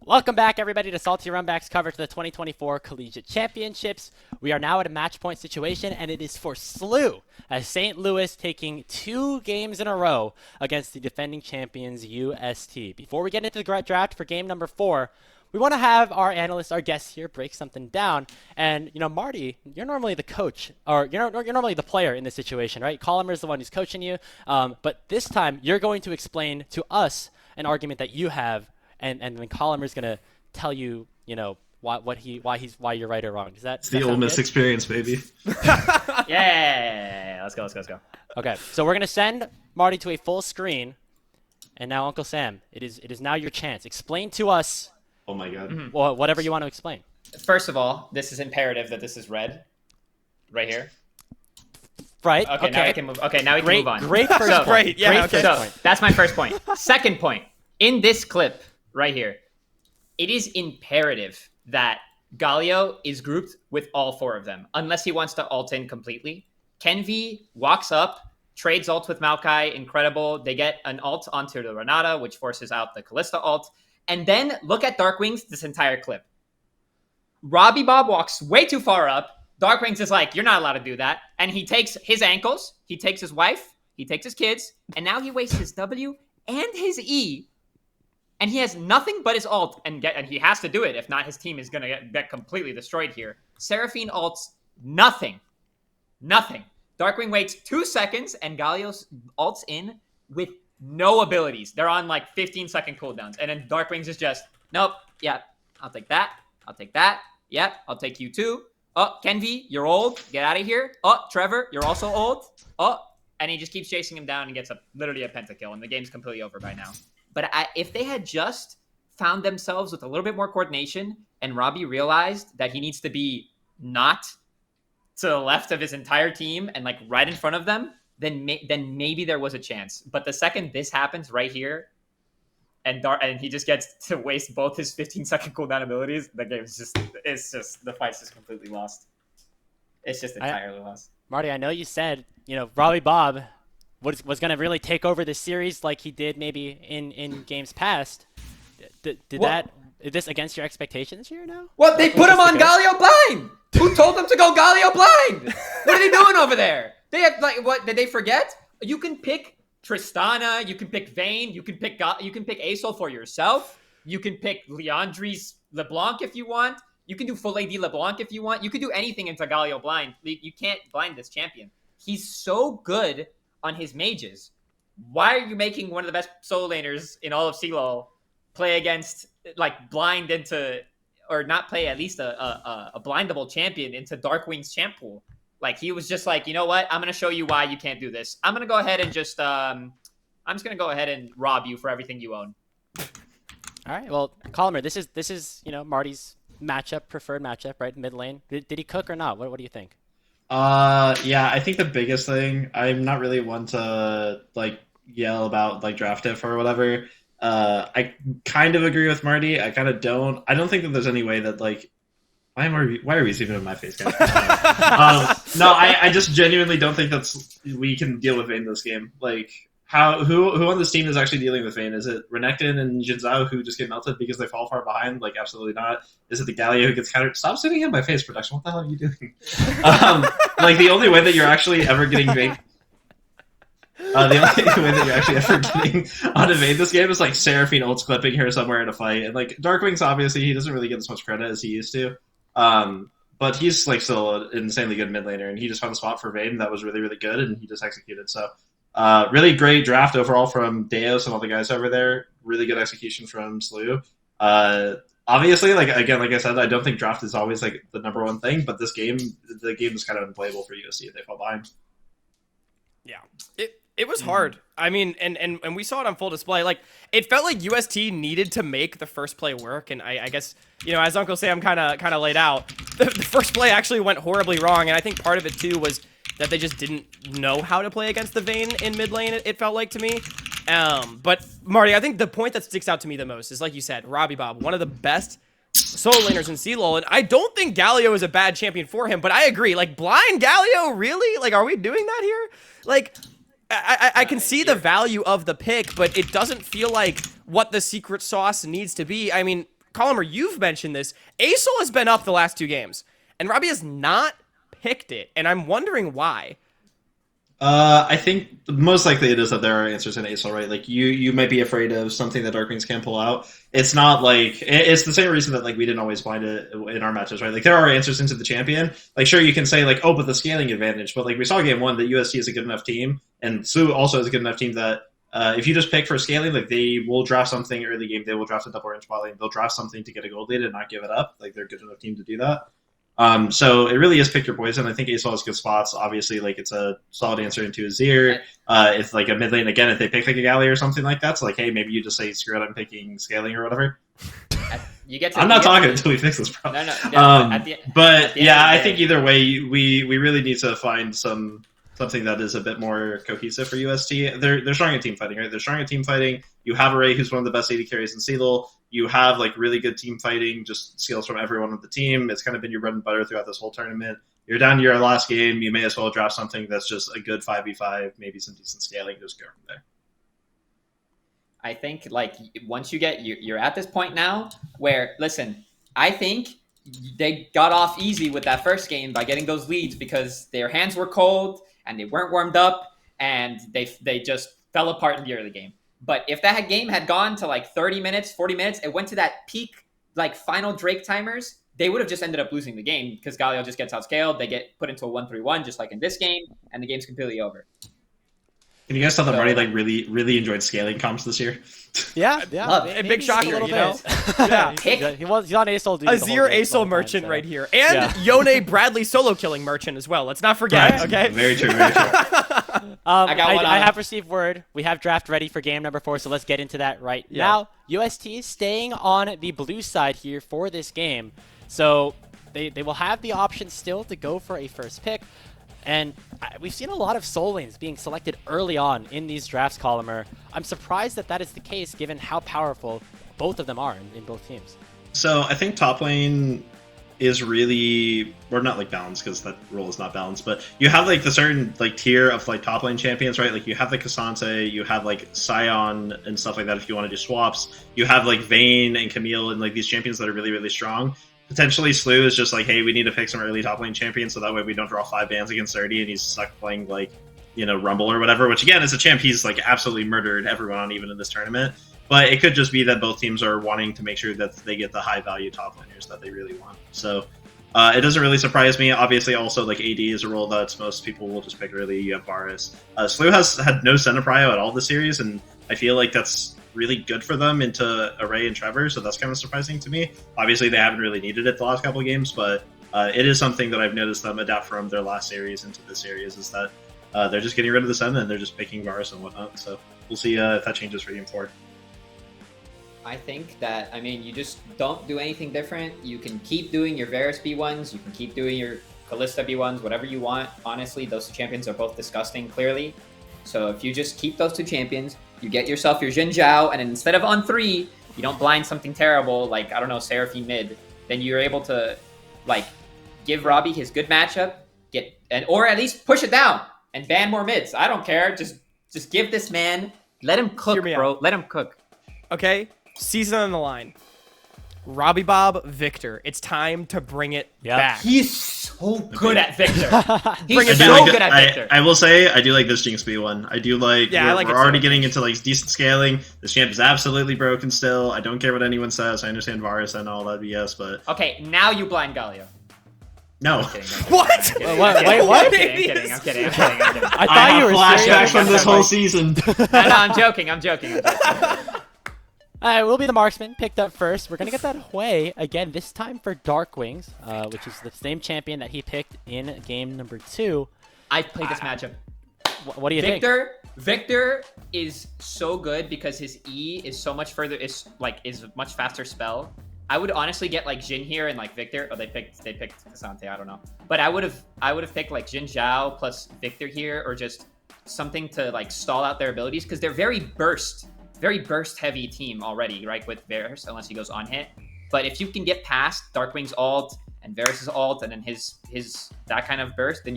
Welcome back, everybody, to Salty Runback's coverage of the 2024 Collegiate Championships. We are now at a match point situation, and it is for SLU, as St. Louis taking 2 games in a row against the defending champions UST. Before we get into the draft for game number 4, we want to have our analysts, our guests here, break something down. And, Marty, you're normally the coach, or you're normally the player in this situation, right? Colomer is the one who's coaching you. But this time, you're going to explain to us an argument that you have, and then Colomer's gonna tell you, why you're right or wrong. Does that? It's the Ole Miss experience, baby. Yeah, let's go. Okay, so we're gonna send Marty to a full screen, and now Uncle Sam, it is now your chance. Explain to us. Oh my god. Whatever you want to explain. First of all, this is imperative that this is red, right here. Right. Okay. Now we can move. Okay, now we can move on. Great first point. Great. Yeah. Great Okay. first So point. that's my first point. Second point. In this clip right here, it is imperative that Galio is grouped with all 4 of them, unless he wants to ult in completely. Kenvi walks up, trades ult with Maokai, incredible. They get an ult onto the Renata, which forces out the Kalista ult. And then look at Darkwings this entire clip. Robbie Bob walks way too far up. Darkwings is like, you're not allowed to do that. And he takes his ankles, he takes his wife, he takes his kids, and now he wastes his W and his E. And he has nothing but his ult, and he has to do it. If not, his team is going to get completely destroyed here. Seraphine ults nothing. Darkwing waits 2 seconds, and Galio's ults in with no abilities. They're on like 15-second cooldowns. And then Darkwings is just, nope, yeah, I'll take that. Yep, I'll take you too. Oh, Kenvi, you're old. Get out of here. Oh, Trevor, you're also old. Oh, and he just keeps chasing him down and gets literally a pentakill, and the game's completely over by now. But if they had just found themselves with a little bit more coordination and Robbie realized that he needs to be not to the left of his entire team and like right in front of them, then maybe there was a chance. But the second this happens right here, and he just gets to waste both his 15-second cooldown abilities, the game's the fight's just completely lost. It's just entirely lost. Marty, I know you said, Robbie Bob was going to really take over this series like he did maybe in games past. Is this against your expectations here now? Well, they put him on Galio blind. Who told them to go Galio blind? What are they doing over there? They have what? Did they forget? You can pick Tristana. You can pick Vayne. You can pick Asol for yourself. You can pick Leandri's LeBlanc if you want. You can do full AD LeBlanc if you want. You can do anything into Galio blind. You can't blind this champion. He's so good on his mages. Why are you making one of the best solo laners in all of CLOL play against blind into, or not play at least a blindable champion into Darkwing's champ pool? He was just like, you know what? I'm gonna show you why you can't do this. I'm gonna go ahead and just I'm just gonna go ahead and rob you for everything you own. All right. Well, Colomer, this is Marty's preferred matchup, right? Mid lane. Did he cook or not? What do you think? Yeah, I think the biggest thing, I'm not really one to yell about draft diff or whatever. I kind of agree with Marty. I kind of don't. I don't think that there's any way that why are we zooming in my face, guys? No, I just genuinely don't think we can deal with Vayne this game. Who on this team is actually dealing with Vayne? Is it Renekton and Jinzao who just get melted because they fall far behind? Absolutely not. Is it the Galio who gets countered? Stop sitting in my face, production. What the hell are you doing? The only way that you're actually ever getting Vayne... the only way that you're actually ever getting on Vayne this game is Seraphine ults clipping her somewhere in a fight. And Darkwings, obviously, he doesn't really get as much credit as he used to. But he's still an insanely good mid laner, and he just found a spot for Vayne that was really, really good, and he just executed. So really great draft overall from Deos and all the guys over there. Really good execution from SLU. Obviously, again, like I said, I don't think draft is always the number one thing, but the game is kind of unplayable for USC if they fall behind. Yeah. It was hard. I mean, and we saw it on full display. It felt like UST needed to make the first play work, and I guess, as Uncle Sam kind of laid out, the first play actually went horribly wrong, and I think part of it too was that they just didn't know how to play against the Vayne in mid lane, it felt like to me. But Marty, I think the point that sticks out to me the most is, like you said, Robbie Bob, one of the best solo laners in CLOL, and I don't think Galio is a bad champion for him, but I agree, blind Galio, really? Are we doing that here? I can see the value of the pick, but it doesn't feel like what the secret sauce needs to be. I mean, Colummer, you've mentioned this. ASOL has been up the last 2 games, and Robbie has not picked it, and I'm wondering why. I think most likely it is that there are answers in ASOL, right? Like you might be afraid of something that Dark Wings can't pull out. It's not like it's the same reason that like we didn't always find it in our matches, right? Like there are answers into the champion. Like sure you can say like, oh, but the scaling advantage, but like we saw game 1 that UST is a good enough team, and SLU also is a good enough team that if you just pick for scaling, like they will draft something early game, they will draft a double range bot lane, they'll draft something to get a gold lead and not give it up. Like they're a good enough team to do that. So it really is pick your poison. I think ASOL has good spots. Obviously, like it's a solid answer into Azir. If like a mid lane again, if they pick like a Galley or something like that, it's like, hey, maybe you just say screw it, I'm picking scaling or whatever. I'm not talking until we fix this problem. But yeah, I think either way, we really need to find something that is a bit more cohesive for UST. They're strong at team fighting, right? They're strong at team fighting. You have Array, who's one of the best AD carries in CLOL. You have like really good team fighting, just skills from everyone on the team. It's kind of been your bread and butter throughout this whole tournament. You're down to your last game. You may as well draft something that's just a good 5v5, maybe some decent scaling. Just go from there. I think like once you get you're at this point now where listen, I think they got off easy with that first game by getting those leads because their hands were cold and they weren't warmed up and they just fell apart in the early game. But if that game had gone to like 30 minutes, 40 minutes, it went to that peak like final Drake timers, they would have just ended up losing the game because Galio just gets outscaled. They get put into a 1-3-1 just like in this game, and the game's completely over. Can you guys tell that Marty like really enjoyed scaling comps this year? Yeah. A big shocker, a little you know? bit. Yeah. He's on ASOL duty. Azir ASOL merchant right here. And Yone Bradley solo killing merchant as well. Let's not forget, okay? Very true, very true. I have received word. We have draft ready for game number 4, so let's get into that right now. UST is staying on the blue side here for this game. So they will have the option still to go for a first pick. And we've seen a lot of soul lanes being selected early on in these drafts, Columner. I'm surprised that that is the case given how powerful both of them are in both teams. So I think top lane is really, or not like balanced because that role is not balanced, but you have like the certain like tier of like top lane champions, right? Like you have the Cassante, you have like Sion and stuff like that if you want to do swaps. You have like Vayne and Camille and like these champions that are really strong. Potentially SLU is just like, hey, we need to pick some early top lane champions so that way we don't draw 5 bans against 30 and he's stuck playing like, you know, Rumble or whatever, which again, as a champ, he's like absolutely murdered everyone on even in this tournament. But it could just be that both teams are wanting to make sure that they get the high value top laners that they really want. So it doesn't really surprise me. Obviously, also like AD is a role that most people will just pick early. You have Varus. SLU has had no center prio at all this series, and I feel like that's really good for them into Array and Trevor, so that's kind of surprising to me. Obviously, they haven't really needed it the last couple of games, but it is something that I've noticed them adapt from their last series into this series, is that they're just getting rid of the Senna and they're just picking Varus and whatnot. So we'll see if that changes for game 4. I think that, I mean, you just don't do anything different. You can keep doing your Varus B1s, you can keep doing your Kalista B1s, whatever you want. Honestly, those two champions are both disgusting, clearly. So if you just keep those two champions, you get yourself your Jin Zhao, and instead of on 3, you don't blind something terrible, like, I don't know, Seraphine mid, then you're able to, like, give Robbie his good matchup, or at least push it down and ban more mids. I don't care. Just give this man, let him cook, bro. Let him cook. Okay, season on the line. Robbie Bob, Victor. It's time to bring it back. He's so good at Victor. He's so good at Victor. I will say, I do like this Jinx B one. I do like, we're already getting into like decent scaling. This champ is absolutely broken still. I don't care what anyone says. I understand Varus and all that BS, but... Okay, now you blind Galio. No. What? Wait, what? I'm kidding. I thought you were flashbacks from this whole season. No, I'm joking. We'll be the marksman, picked up first. We're going to get that Hui again, this time for Dark Wings, which is the same champion that he picked in game number 2. I played this matchup. What do you think? Victor is so good because his E is so much further, is a much faster spell. I would honestly get like Jin here and like Victor. Oh, they picked Cassante, I don't know. But I would have picked like Jin Zhao plus Victor here, or just something to like stall out their abilities, because they're very burst heavy team already, right, with Varus, unless he goes on hit. But if you can get past Darkwing's ult and Varus's ult and then his that kind of burst, then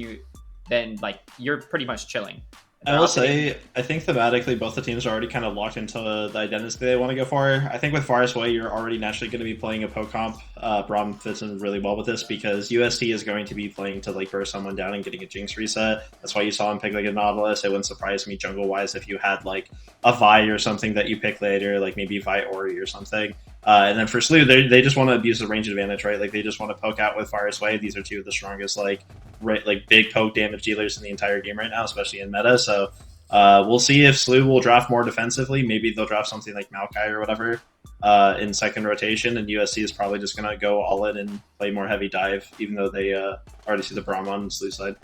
you're pretty much chilling. I will say, I think thematically both the teams are already kind of locked into the identity they want to go for. I think with Forest Way, you're already naturally going to be playing a poke comp. Braum fits in really well with this because UST is going to be playing to like burst someone down and getting a Jinx reset. That's why you saw him pick like a Nautilus. It wouldn't surprise me jungle wise if you had like a Vi or something that you pick later, like maybe Vi Ori or something. And then for Slew, they just want to abuse the range advantage, right? Like they just want to poke out with Forest Way. These are two of the strongest like big poke damage dealers in the entire game right now, especially in meta. So we'll see if Slew will draft more defensively. Maybe they'll draft something like Maokai or whatever in second rotation, and USC is probably just going to go all in and play more heavy dive, even though they already see the Braum on Slew side.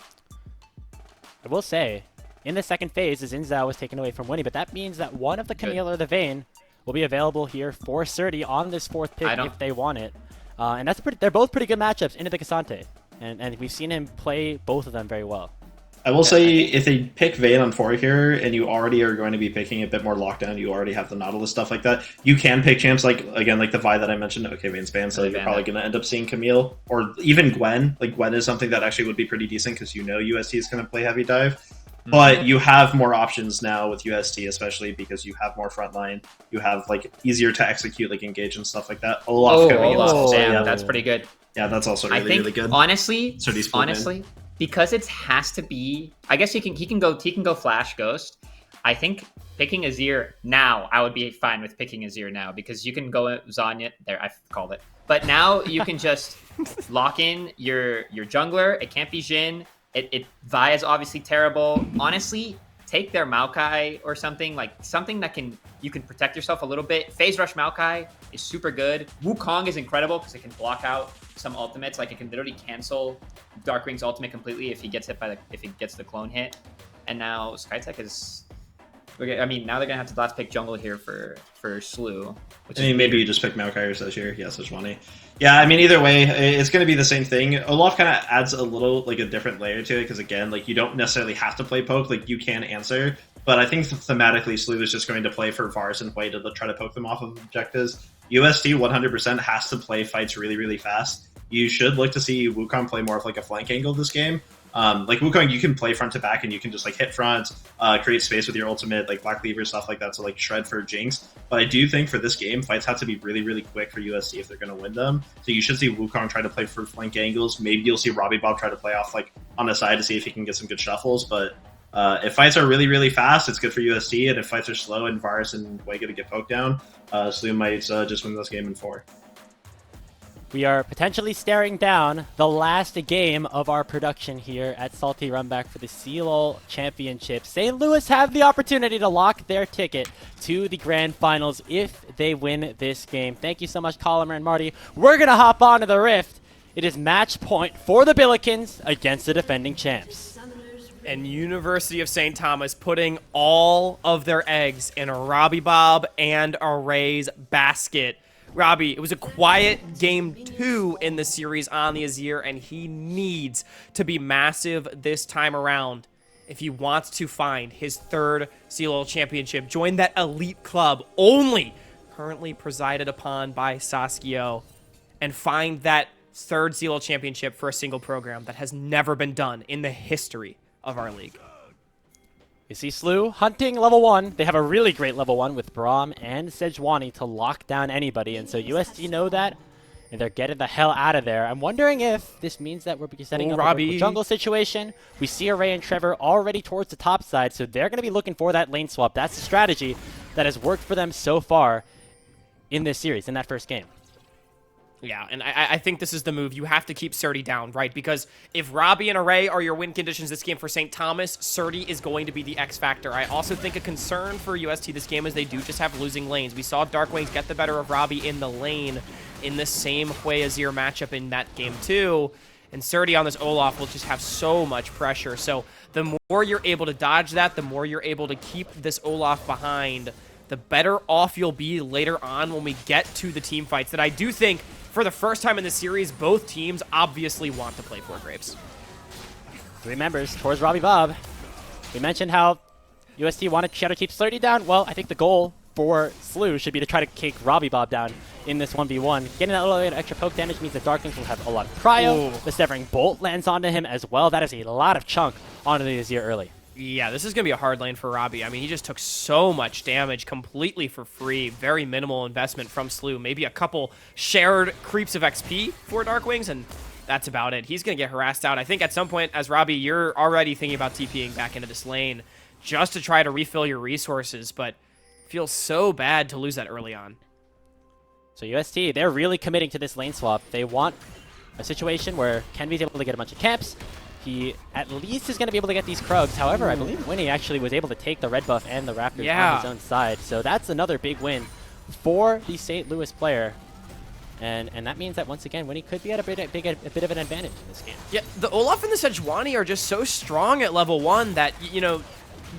I will say, in the second phase, the Xin Zhao was taken away from Winnie, but that means that one of the Camille or the Vayne will be available here for Surdy on this fourth pick if they want it. And they're both pretty good matchups into the Cassante. And we've seen him play both of them very well. I will say, if they pick Vayne on 4 here, and you already are going to be picking a bit more lockdown, you already have the Nautilus stuff like that, you can pick champs like the Vi that I mentioned. Okay, Vayne's banned, so you're probably going to end up seeing Camille, or even Gwen. Like, Gwen is something that actually would be pretty decent, because UST is going to play heavy dive. But you have more options now with UST, especially because you have more frontline. You have like easier to execute, like engage and stuff like that. Olaf coming in. Damn, that's pretty good. Yeah, that's also really good. Honestly, because it has to be. I guess he can go Flash Ghost. I think picking Azir now, I would be fine with picking Azir now because you can go Zanya. There, I called it. But now you can just lock in your jungler. It can't be Jhin. Vi is obviously terrible. Honestly, take their Maokai or something that you can protect yourself a little bit. Phase Rush Maokai is super good. Wukong is incredible because it can block out some ultimates. Like it can literally cancel Darkwing's ultimate completely if he gets hit if he gets the clone hit. And now Skytech is. I mean, now they're gonna have to last pick jungle here for Slew. Maybe you just pick Maokai or Sejir. Yes, there's money. Yeah, I mean, either way, it's going to be the same thing. Olaf kind of adds a little, like, a different layer to it, because, again, like, you don't necessarily have to play poke. Like, you can answer. But I think thematically, Slew is just going to play for Varus and Way to try to poke them off of objectives. UST 100% has to play fights really, really fast. You should look to see Wukong play more of, like, a flank angle this game. Like Wukong, you can play front to back and you can just like hit front, create space with your ultimate, like Black Cleaver, stuff like that, to like shred for Jinx. But I do think for this game, fights have to be really, really quick for USC if they're going to win them. So you should see Wukong try to play for flank angles. Maybe you'll see Robbie Bob try to play off like on the side to see if he can get some good shuffles. But if fights are really, really fast, it's good for UST. And if fights are slow and Varus and Way to get poked down, Slew might just win this game in 4. We are potentially staring down the last game of our production here at Salty Runback for the CLOL Championship. St. Louis have the opportunity to lock their ticket to the grand finals if they win this game. Thank you so much, Colomer and Marty. We're going to hop onto the Rift. It is match point for the Billikens against the defending champs. And University of St. Thomas putting all of their eggs in a Robbie Bob and a Ray's basket. Robbie, it was a quiet game 2 in the series on the Azir, and he needs to be massive this time around if he wants to find his 3rd CLOL championship. Join that elite club only currently presided upon by Sasuke, and find that 3rd CLOL championship for a single program that has never been done in the history of our league. You see Slew hunting level 1. They have a really great level 1 with Braum and Sejuani to lock down anybody. And so UST know that, and they're getting the hell out of there. I'm wondering if this means that we're setting up a jungle situation. We see Array and Trevor already towards the top side, so they're going to be looking for that lane swap. That's the strategy that has worked for them so far in this series, in that first game. Yeah, and I think this is the move. You have to keep Surdy down, right? Because if Robbie and Array are your win conditions this game for St. Thomas, Surdy is going to be the X factor. I also think a concern for UST this game is they do just have losing lanes. We saw Darkwings get the better of Robbie in the lane in the same Hwei Azir matchup in that game too. And Surdy on this Olaf will just have so much pressure. So the more you're able to dodge that, the more you're able to keep this Olaf behind, the better off you'll be later on when we get to the team fights that I do think, for the first time in the series, both teams obviously want to play for Grapes. 3 members towards Robbie Bob. We mentioned how UST wanted to try to keep Slurdy down. Well, I think the goal for Slew should be to try to kick Robbie Bob down in this 1v1. Getting that little bit of extra poke damage means that Darklings will have a lot of cryo. The Severing Bolt lands onto him as well. That is a lot of chunk onto the Azir early. Yeah, this is going to be a hard lane for Robbie. I mean, he just took so much damage completely for free. Very minimal investment from Slew. Maybe a couple shared creeps of XP for Darkwings, and that's about it. He's going to get harassed out. I think at some point, as Robbie, you're already thinking about TPing back into this lane just to try to refill your resources, but it feels so bad to lose that early on. So UST, they're really committing to this lane swap. They want a situation where Kenvy's able to get a bunch of camps. He at least is going to be able to get these Krugs. However, I believe Winnie actually was able to take the red buff and the Raptors on his own side. So that's another big win for the St. Louis player. And that means that once again, Winnie could be at a bit of an advantage in this game. Yeah, the Olaf and the Sejuani are just so strong at level 1 that, you know,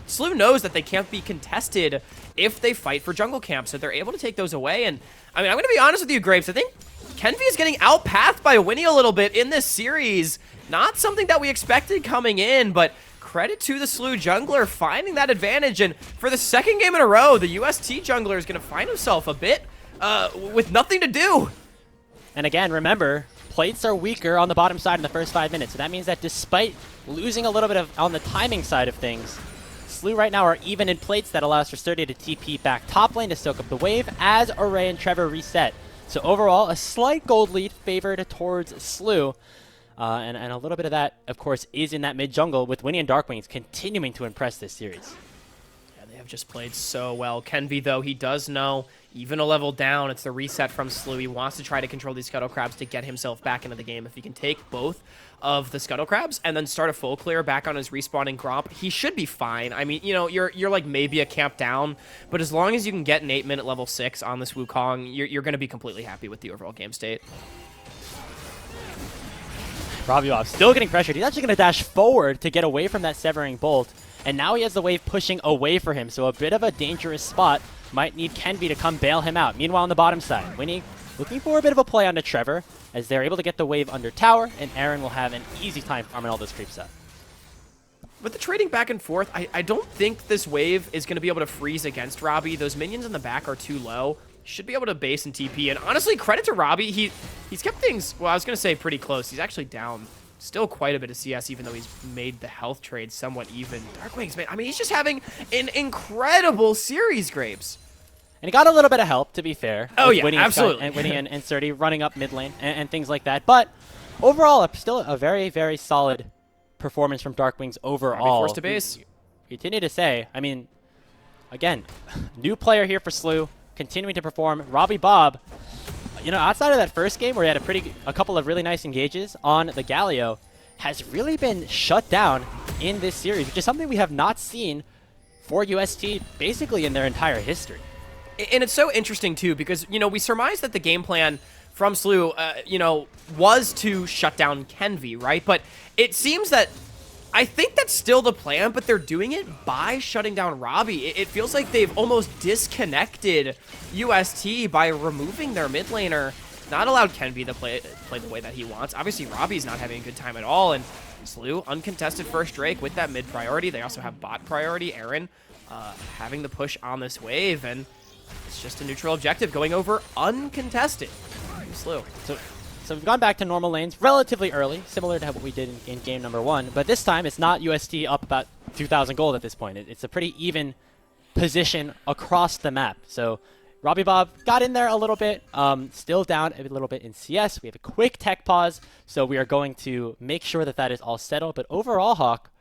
Slew knows that they can't be contested if they fight for jungle camp, so they're able to take those away. And I mean, I'm going to be honest with you, Grapes. I think Kenvy is getting outpathed by Winnie a little bit in this series. Not something that we expected coming in, but credit to the Slew jungler finding that advantage. And for the second game in a row, the UST jungler is going to find himself a bit with nothing to do. And again, remember, plates are weaker on the bottom side in the first 5 minutes. So that means that despite losing a little bit of on the timing side of things, Slew right now are even in plates. That allows for Sturdy to TP back top lane to soak up the wave as Array and Trevor reset. So overall, a slight gold lead favored towards Slew. And a little bit of that, of course, is in that mid jungle with Winnie and Darkwings continuing to impress this series. Yeah, they have just played so well. Kenvy, though, he does know, even a level down, it's the reset from Slew. He wants to try to control these Scuttle Crabs to get himself back into the game. If he can take both of the Scuttle Crabs and then start a full clear back on his respawning Gromp, he should be fine. I mean, you know, you're like maybe a camp down, but as long as you can get an 8-minute level 6 on this Wukong, you're going to be completely happy with the overall game state. Rabiov still getting pressured. He's actually going to dash forward to get away from that Severing Bolt. And now he has the wave pushing away for him. So a bit of a dangerous spot. Might need Kenvy to come bail him out. Meanwhile, on the bottom side, Winnie looking for a bit of a play onto Trevor as they're able to get the wave under tower. And Aaron will have an easy time farming all those creeps up. With the trading back and forth, I don't think this wave is going to be able to freeze against Robbie. Those minions in the back are too low. Should be able to base and TP. And honestly, credit to Robbie. He's kept things, well, I was going to say pretty close. He's actually down still quite a bit of CS, even though he's made the health trade somewhat even. Darkwings, man, I mean, he's just having an incredible series, Grapes. And he got a little bit of help, to be fair. Oh, yeah, Winnie absolutely. And Winnie and Sturdy running up mid lane and things like that. But overall, still a very, very solid performance from Darkwings overall. Robbie forced to base. Continue to say, I mean, again, new player here for Slew. Continuing to perform. Robbie Bob, you know, outside of that first game where he had a couple of really nice engages on the Galio, has really been shut down in this series, which is something we have not seen for UST basically in their entire history. And it's so interesting, too, because, you know, we surmised that the game plan from Slew, you know, was to shut down Kenvy, right? But it seems that I think that's still the plan, but they're doing it by shutting down Robbie. It feels like they've almost disconnected UST by removing their mid laner, not allowed Kenvy to play the way that he wants. Obviously, Robbie's not having a good time at all, and Slew, uncontested first Drake with that mid priority. They also have bot priority, Aaron, having the push on this wave, and it's just a neutral objective going over uncontested. Slew. So we've gone back to normal lanes relatively early, similar to what we did in game number 1. But this time, it's not UST up about 2,000 gold at this point. It's a pretty even position across the map. So Robbie Bob got in there a little bit, still down a little bit in CS. We have a quick tech pause, so we are going to make sure that that is all settled. But overall, Hawk,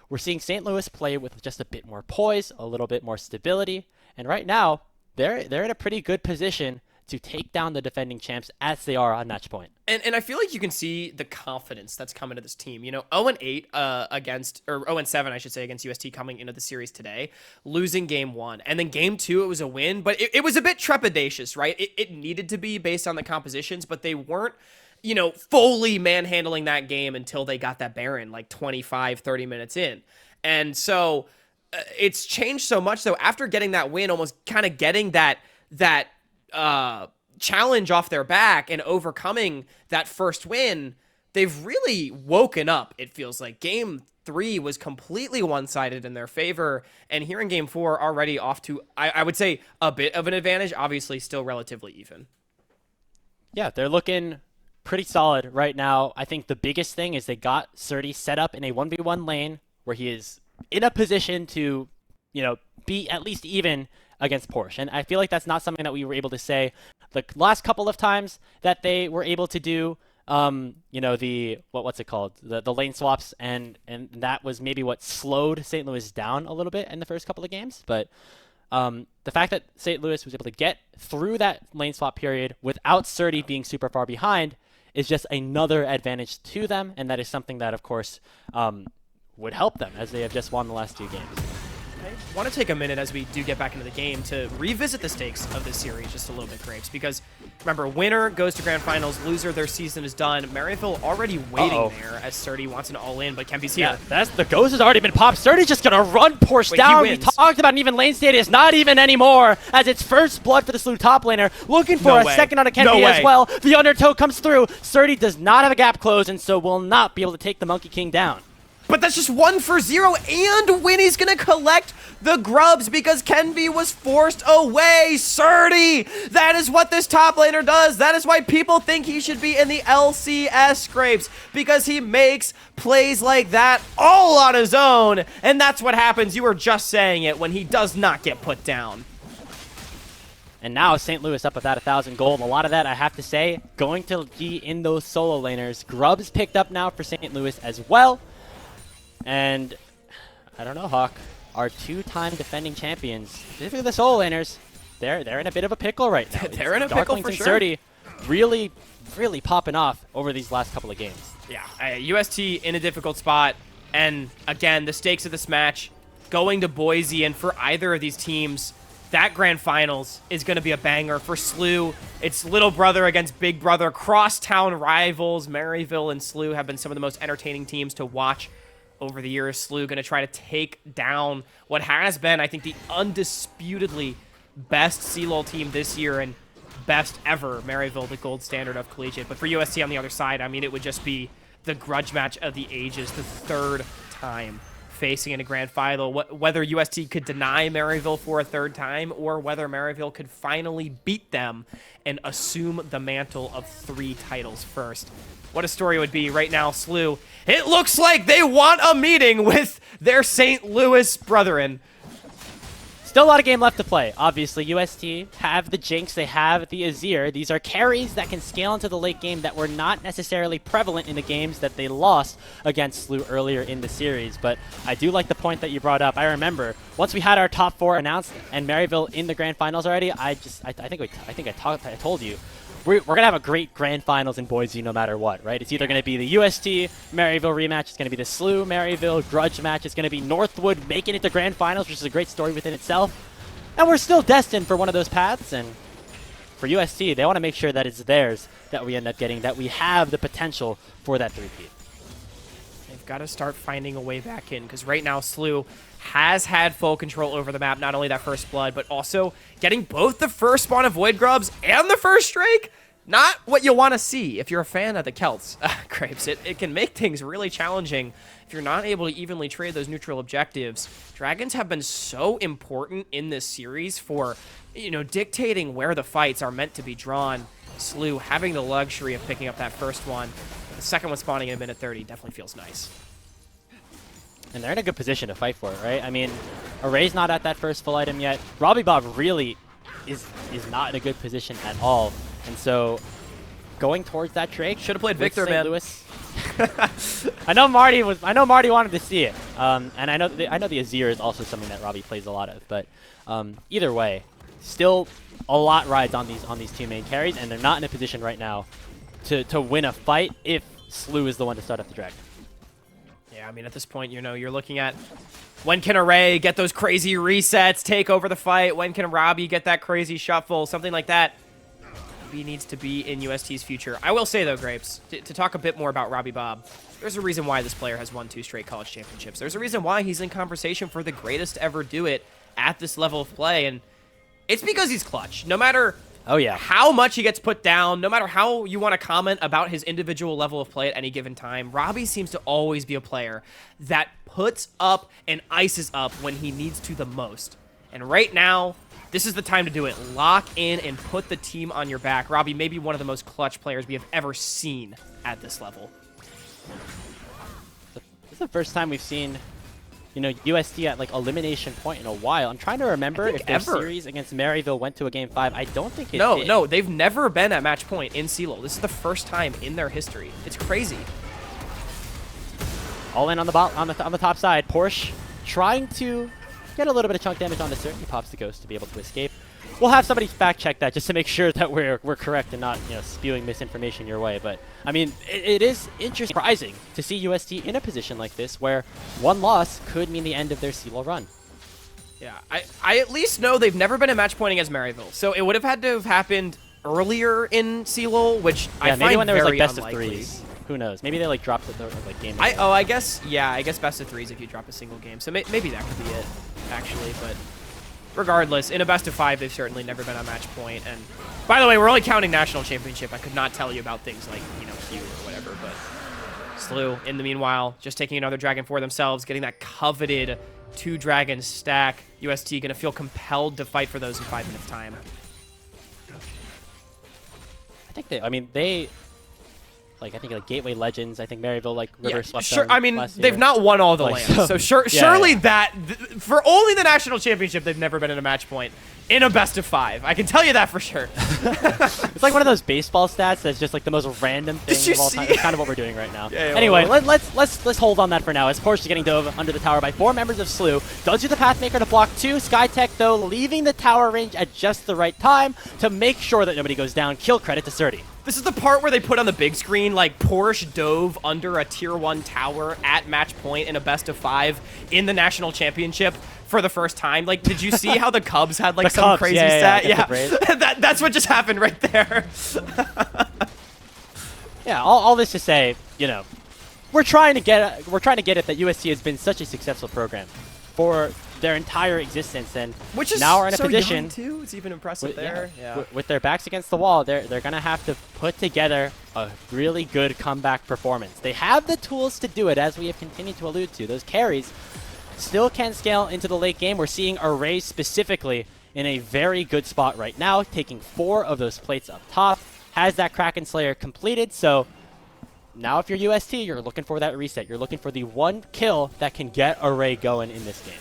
we're seeing St. Louis play with just a bit more poise, a little bit more stability. And right now, they're in a pretty good position to take down the defending champs as they are on match point. And I feel like you can see the confidence that's come into this team. You know, 0-8 against, or 0-7, I should say, against UST coming into the series today, losing game 1. And then game 2, it was a win, but it was a bit trepidatious, right? It needed to be based on the compositions, but they weren't, you know, fully manhandling that game until they got that Baron, like 25, 30 minutes in. And so it's changed so much. So after getting that win, almost kind of getting that challenge off their back and overcoming that first win, they've really woken up. It feels like game 3 was completely one-sided in their favor, and here in game 4 already off to, I would say, a bit of an advantage, obviously still relatively even. Yeah, they're looking pretty solid right now. I think the biggest thing is they got Surdy set up in a 1v1 lane where he is in a position to, be at least even against Porsche. And I feel like that's not something that we were able to say the last couple of times that they were able to do. The what's it called? The lane swaps, and that was maybe what slowed St. Louis down a little bit in the first couple of games. But the fact that St. Louis was able to get through that lane swap period without Surdy being super far behind is just another advantage to them, and that is something that, of course, would help them as they have just won the last 2 games. I want to take a minute as we do get back into the game to revisit the stakes of this series just a little bit, Grapes, because remember, winner goes to grand finals, loser, their season is done. Maryville already waiting there as Surdy wants an all-in, but Kempy's here. Yeah, the ghost has already been popped. Surdy's just going to run Porsche down. We talked about an even lane state. It's not even anymore, as it's first blood for the SLU top laner, looking for a second on a Kempy as well. The undertow comes through. Surdy does not have a gap close, and so will not be able to take the Monkey King down. But that's just 1 for 0, and Winnie's gonna collect the grubs because Kenby was forced away. Surdy! That is what this top laner does. That is why people think he should be in the LCS, Scrapes, because he makes plays like that all on his own, and that's what happens. You were just saying it when he does not get put down. And now St. Louis up about 1,000 gold. A lot of that, I have to say, going to be in those solo laners. Grubs picked up now for St. Louis as well. And I don't know, Hawk, our 2-time defending champions, specifically the solo laners, they're in a bit of a pickle right now. They're in a pickle for sure. Surdy really popping off over these last couple of games. Yeah, UST in a difficult spot. And again, the stakes of this match, going to Boise, and for either of these teams, that grand finals is going to be a banger. For SLU, it's little brother against big brother, crosstown rivals. Maryville and SLU have been some of the most entertaining teams to watch over the years. SLU going to try to take down what has been, I think, the undisputedly best CLOL team this year and best ever. Maryville, the gold standard of collegiate. But for UST on the other side, I mean, it would just be the grudge match of the ages, the 3rd time facing in a grand final. Whether UST could deny Maryville for a 3rd time, or whether Maryville could finally beat them and assume the mantle of 3 titles first. What a story it would be. Right now, SLU, it looks like they want a meeting with their St. Louis brethren. Still a lot of game left to play. Obviously, UST have the Jinx, they have the Azir. These are carries that can scale into the late game that were not necessarily prevalent in the games that they lost against SLU earlier in the series. But I do like the point that you brought up. I remember once we had our top 4 announced and Maryville in the grand finals already, I think I told you. We're going to have a great grand finals in Boise no matter what, right? It's either going to be the UST Maryville rematch, it's going to be the SLU Maryville grudge match, it's going to be Northwood making it to grand finals, which is a great story within itself. And we're still destined for one of those paths, and for UST, they want to make sure that it's theirs that we end up getting, that we have the potential for that 3-peat. They've got to start finding a way back in, because right now SLU has had full control over the map, not only that first blood, but also getting both the first spawn of Void Grubs and the first Drake. Not what you want to see if you're a fan of the Celts, Grapes. It can make things really challenging if you're not able to evenly trade those neutral objectives. Dragons have been so important in this series for, dictating where the fights are meant to be drawn. SLU having the luxury of picking up that first one. The second one spawning in a minute 30 definitely feels nice. And they're in a good position to fight for it, right? I mean, Array's not at that first full item yet. Robbie Bob really is not in a good position at all. And so, going towards that Drake, should have played Victor, man. Louis. I know Marty wanted to see it, and I know the Azir is also something that Robbie plays a lot of. But either way, still a lot rides on these 2 main carries, and they're not in a position right now to win a fight if SLU is the one to start up the Dragon. Yeah, I mean, at this point, you're looking at when can Array get those crazy resets, take over the fight? When can Robbie get that crazy shuffle? Something like that. He needs to be in UST's future. I will say, though, Grapes, to talk a bit more about Robbie Bob, there's a reason why this player has won 2 straight college championships. There's a reason why he's in conversation for the greatest to ever do it at this level of play, and it's because he's clutch. No matter how much he gets put down, no matter how you want to comment about his individual level of play at any given time, Robbie seems to always be a player that puts up and ices up when he needs to the most. And right now, this is the time to do it. Lock in and put the team on your back. Robbie may be one of the most clutch players we have ever seen at this level. This is the first time we've seen USD at like elimination point in a while. I'm trying to remember if their series against Maryville went to a game 5. I don't think it did. No, they've never been at match point in CLOL. This is the first time in their history. It's crazy. All in on the top side. Porsche trying to get a little bit of chunk damage on the Cert. He pops the Ghost to be able to escape. We'll have somebody fact check that just to make sure that we're correct and not spewing misinformation your way. But I mean, it is interesting, surprising to see UST in a position like this where one loss could mean the end of their CLOL run. Yeah, I at least know they've never been at match pointing as Maryville, so it would have had to have happened earlier in CLOL, which I maybe find when there was like very best unlikely. of 3s. Who knows? Maybe they like dropped the like game. I guess best of 3s if you drop a single game. So maybe that could be it, actually. But regardless, in a best of 5, they've certainly never been on match point. And by the way, we're only counting national championship. I could not tell you about things like Q or whatever. But Slew, in the meanwhile, just taking another dragon for themselves, getting that coveted 2-dragon stack. UST gonna feel compelled to fight for those in 5 minutes time. I think they. Like, I think like Gateway Legends, I think Maryville, like, River swept sure. them I mean, last year. they've not won all the Like, lands, so surely that, for only the national championship, they've never been in a match point in a best of 5. I can tell you that for sure. It's like one of those baseball stats that's just like the most random thing of all time. That's kind of what we're doing right now. Anyway, let's hold on that for now as Porsche is getting dove under the tower by 4 members of Slew. Does do the Pathmaker to block 2. Skytech, though, leaving the tower range at just the right time to make sure that nobody goes down. Kill credit to Surdy. This is the part where they put on the big screen, like, Porsche dove under a tier 1 tower at match point in a best of 5 in the national championship for the first time. Like, did you see how the Cubs had, like, some crazy stat? Yeah, that's what just happened right there. Yeah, all this to say, we're trying to get it that UST has been such a successful program for their entire existence, and which is now we're in a so position young too. It's even impressive with their backs against the wall. They're gonna have to put together a really good comeback performance. They have the tools to do it, as we have continued to allude to. Those carries still can scale into the late game. We're seeing Array specifically in a very good spot right now, taking 4 of those plates up top. Has that Kraken Slayer completed, so now if you're UST, you're looking for that reset. You're looking for the one kill that can get Array going in this game.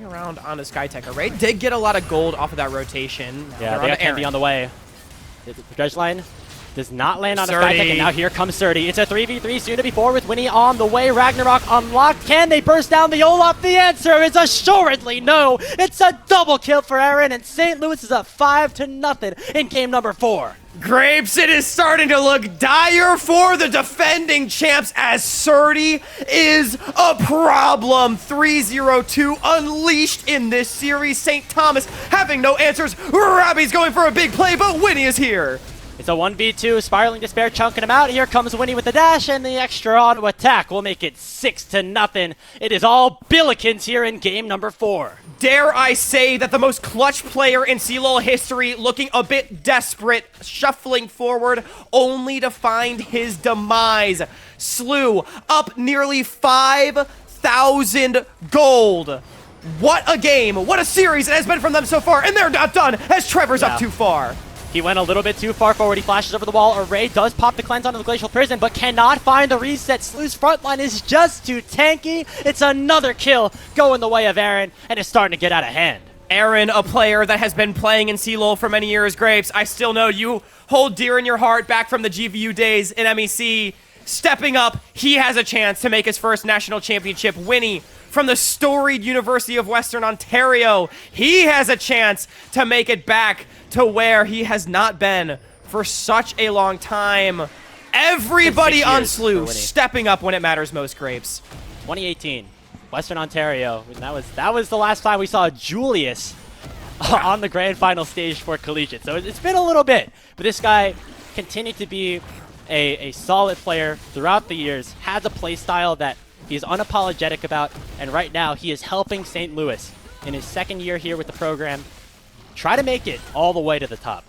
Around on a Skytech. Array did get a lot of gold off of that rotation. Yeah, they got Candy on the way. The dredge line does not land on a Skytech, and now here comes Surdy. It's a 3v3, soon to be 4 with Winnie on the way. Ragnarok unlocked. Can they burst down the Olaf? The answer is assuredly no. It's a double kill for Aaron, and St. Louis is up 5-0 in game number 4. Grapes, it is starting to look dire for the defending champs as Surdy is a problem. 3-0-2 unleashed in this series. St. Thomas having no answers. Robbie's going for a big play, but Winnie is here. It's a 1v2, Spiraling Despair chunking him out. Here comes Winnie with the dash, and the extra auto attack will make it 6-0. It is all Billikens here in game number 4. Dare I say that the most clutch player in CLOL history, looking a bit desperate, shuffling forward, only to find his demise. Slew up nearly 5,000 gold. What a game, what a series it has been from them so far, and they're not done as Trevor's up too far. He went a little bit too far forward. He flashes over the wall. Array does pop the cleanse onto the Glacial Prison, but cannot find the reset. Slew's front line is just too tanky. It's another kill going the way of Aaron, and it's starting to get out of hand. Aaron, a player that has been playing in CLOL for many years, Grapes, I still know you hold dear in your heart back from the GVU days in MEC. Stepping up, he has a chance to make his first national championship. Winnie from the storied University of Western Ontario, he has a chance to make it back to where he has not been for such a long time. Everybody on Slew stepping up when it matters most, Grapes. 2018, Western Ontario. And that was the last time we saw Julius on the grand final stage for Collegiate. So it's been a little bit, but this guy continued to be a solid player throughout the years, has a play style that he's unapologetic about, and right now he is helping St. Louis in his second year here with the program try to make it all the way to the top.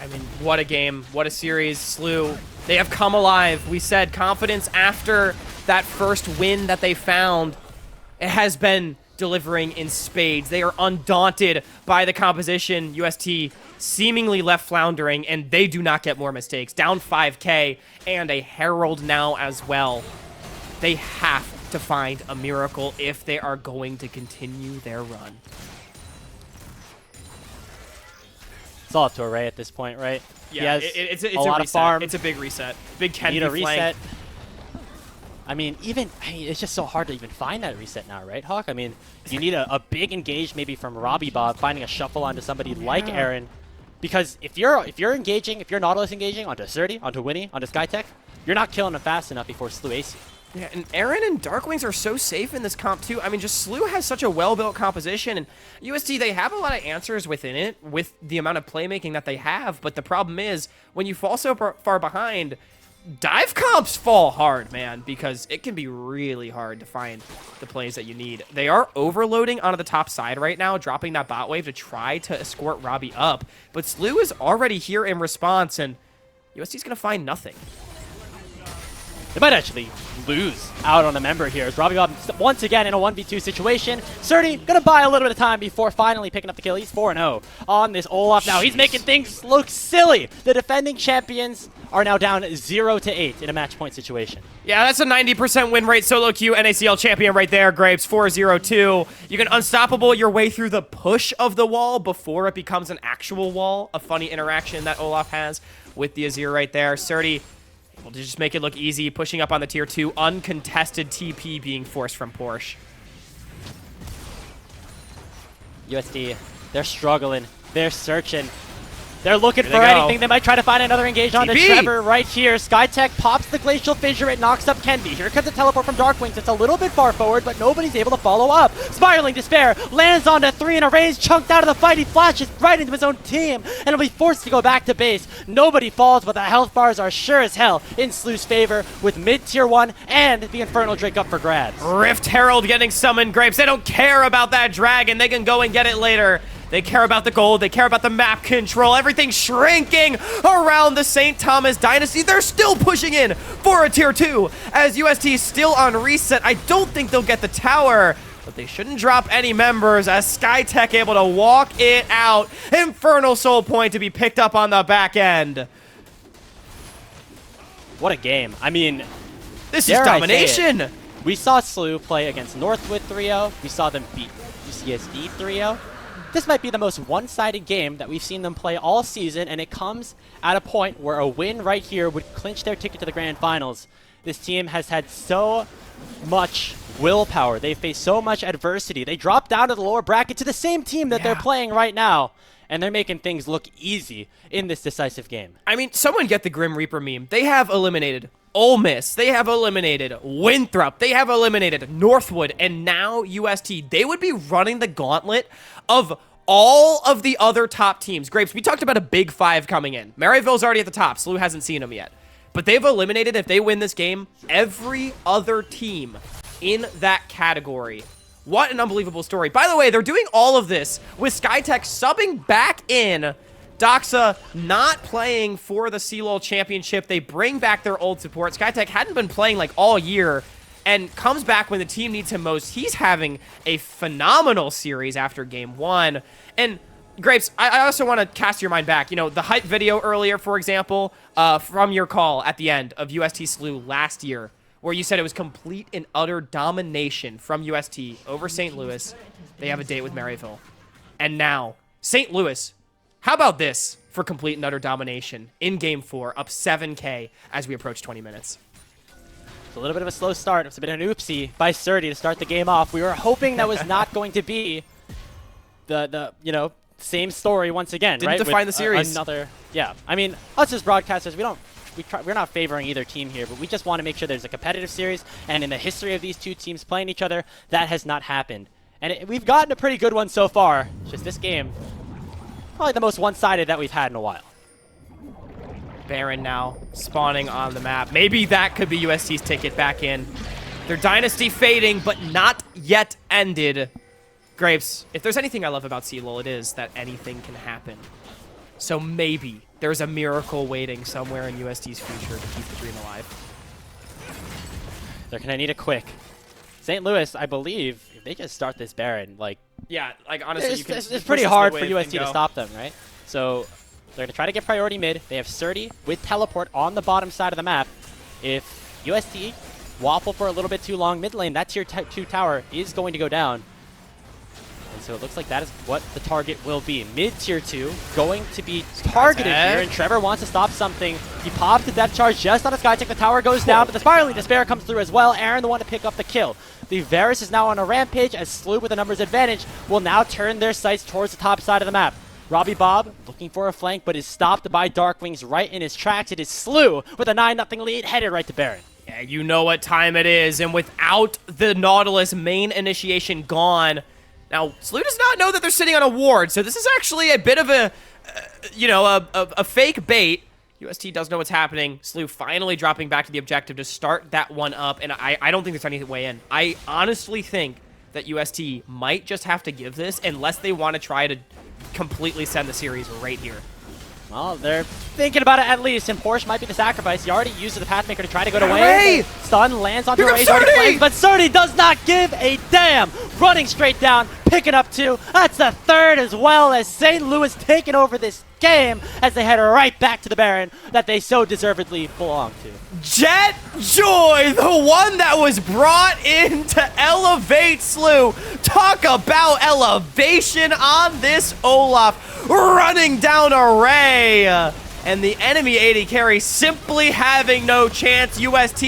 I mean, what a game, what a series. Slew, they have come alive. We said confidence after that first win that they found. It has been delivering in spades. They are undaunted by the composition. UST seemingly left floundering, and they do not get more mistakes. Down 5K and a Herald now as well. They have to find a miracle if they are going to continue their run. It's all up to Array at this point, right? Yeah, he has it's a a lot reset. of farm. It's a big reset. Big You Kenny need a flank. reset. I mean, it's just so hard to even find that reset now, right, Hawk? I mean, you need a big engage maybe from Robbie Bob, finding a shuffle onto somebody like Aaron. Because if you're engaging, if you're Nautilus engaging onto Surdy, onto Winnie, onto Skytech, you're not killing them fast enough before Slew AC. Yeah, and Aaron and Darkwings are so safe in this comp too. I mean, just Slew has such a well-built composition, and UST, they have a lot of answers within it with the amount of playmaking that they have, but the problem is, when you fall so far behind, dive comps fall hard, man, because it can be really hard to find the plays that you need. They are overloading onto the top side right now, dropping that bot wave to try to escort Robbie up, but Slew is already here in response, and UST's going to find nothing. They might actually lose out on a member here as Robbie Bob once again in a 1v2 situation. Surdy gonna buy a little bit of time before finally picking up the kill. He's 4-0 on this Olaf now. He's making things look silly. The defending champions are now down 0-8 in a match point situation. Yeah, that's a 90% win rate. Solo queue NACL champion right there, Grapes, 4-0-2. You can unstoppable your way through the push of the wall before it becomes an actual wall. A funny interaction that Olaf has with the Azir right there. Surdy able to just make it look easy, pushing up on the tier 2, uncontested TP being forced from Porsche. USD, they're struggling. They're searching. They're looking Here for they go. anything. They might try to find another engage onto TP! Trevor right here. Skytech pops the Glacial Fissure. It knocks up Kenby. Here comes a teleport from Darkwings. It's a little bit far forward, but nobody's able to follow up. Spiraling Despair lands onto 3 in a raise, chunked out of the fight. He flashes right into his own team, and he'll be forced to go back to base. Nobody falls, but the health bars are sure as hell in Slew's favor with mid-tier 1 and the Infernal Drake up for grabs. Rift Herald getting summoned, Grapes. They don't care about that dragon. They can go and get it later. They care about the gold. They care about the map control. Everything's shrinking around the St. Thomas Dynasty. They're still pushing in for a tier 2 as UST is still on reset. I don't think they'll get the tower, but they shouldn't drop any members as Skytech able to walk it out. Infernal Soul Point to be picked up on the back end. What a game. I mean, This is dare I say domination. it, we saw Slew play against Northwood 3-0. We saw them beat UCSD 3-0. This might be the most one-sided game that we've seen them play all season, and it comes at a point where a win right here would clinch their ticket to the grand finals. This team has had so much willpower. They faced so much adversity. They dropped down to the lower bracket to the same team that they're playing right now, and they're making things look easy in this decisive game. I mean, someone get the Grim Reaper meme. They have eliminated Ole Miss. They have eliminated Winthrop. They have eliminated Northwood. And now UST. They would be running the gauntlet of all of the other top teams. Grapes, we talked about a big 5 coming in. Maryville's already at the top. Slew hasn't seen them yet. But they've eliminated, if they win this game, every other team in that category. What an unbelievable story. By the way, they're doing all of this with Skytech subbing back in. Doxa not playing for the CLOL championship. They bring back their old support. Skytech hadn't been playing like all year and comes back when the team needs him most. He's having a phenomenal series after game 1. And Grapes, I also want to cast your mind back. You know, the hype video earlier, for example, from your call at the end of UST Slew last year, where you said it was complete and utter domination from UST over St. Louis. They have a date with Maryville. And now, St. Louis, how about this for complete and utter domination in Game 4, up 7K as we approach 20 minutes? It's a little bit of a slow start. It's a bit of an oopsie by Surdy to start the game off. We were hoping that was not going to be the same story once again, Didn't right? define With the series. Yeah. I mean, us as broadcasters, we're not favoring either team here, but we just want to make sure there's a competitive series. And in the history of these two teams playing each other, that has not happened. And we've gotten a pretty good one so far. It's just this game, probably the most one-sided that we've had in a while. Baron now spawning on the map. Maybe that could be UST's ticket back in. Their dynasty fading, but not yet ended. Grapes, if there's anything I love about CLOL, it is that anything can happen. So maybe there's a miracle waiting somewhere in UST's future to keep the dream alive. They're going to need it quick. St. Louis, I believe, if they just start this Baron, like, Yeah, like honestly, it's pretty hard for UST to stop them, right? So they're going to try to get priority mid. They have Surdy with teleport on the bottom side of the map. If UST waffle for a little bit too long mid lane. That tier 2 tower is going to go down. And so it looks like that is what the target will be. Mid tier 2 going to be targeted here, and Trevor wants to stop something. He pops the depth charge just on a Sky Tech. The tower goes down, but the Spiraling Despair comes through as well. Aaron the one to pick up the kill. The Varus is now on a rampage as Slew with a numbers advantage will now turn their sights towards the top side of the map. Robbie Bob looking for a flank, but is stopped by Darkwings right in his tracks. It is Slew with a 9-0 lead, headed right to Baron. Yeah, you know what time it is, and without the Nautilus main initiation gone, now Slew does not know that they're sitting on a ward, so this is actually a bit of a, a fake bait. UST does know what's happening. Slew finally dropping back to the objective to start that one up, and I don't think there's any way in. I honestly think that UST might just have to give this unless they want to try to completely send the series right here. Well, they're thinking about it at least, and Porsche might be the sacrifice. He already used the Pathmaker to try to go away. Stun lands onto Ray's already flanked, but Surdy does not give a damn. Running straight down, picking up 2. That's the 3rd as well, as St. Louis taking over this game as they head right back to the Baron that they so deservedly belong to. Jet Joy, the one that was brought in to elevate Slew. Talk about elevation on this Olaf, running down a Ray. And the enemy AD carry simply having no chance. UST,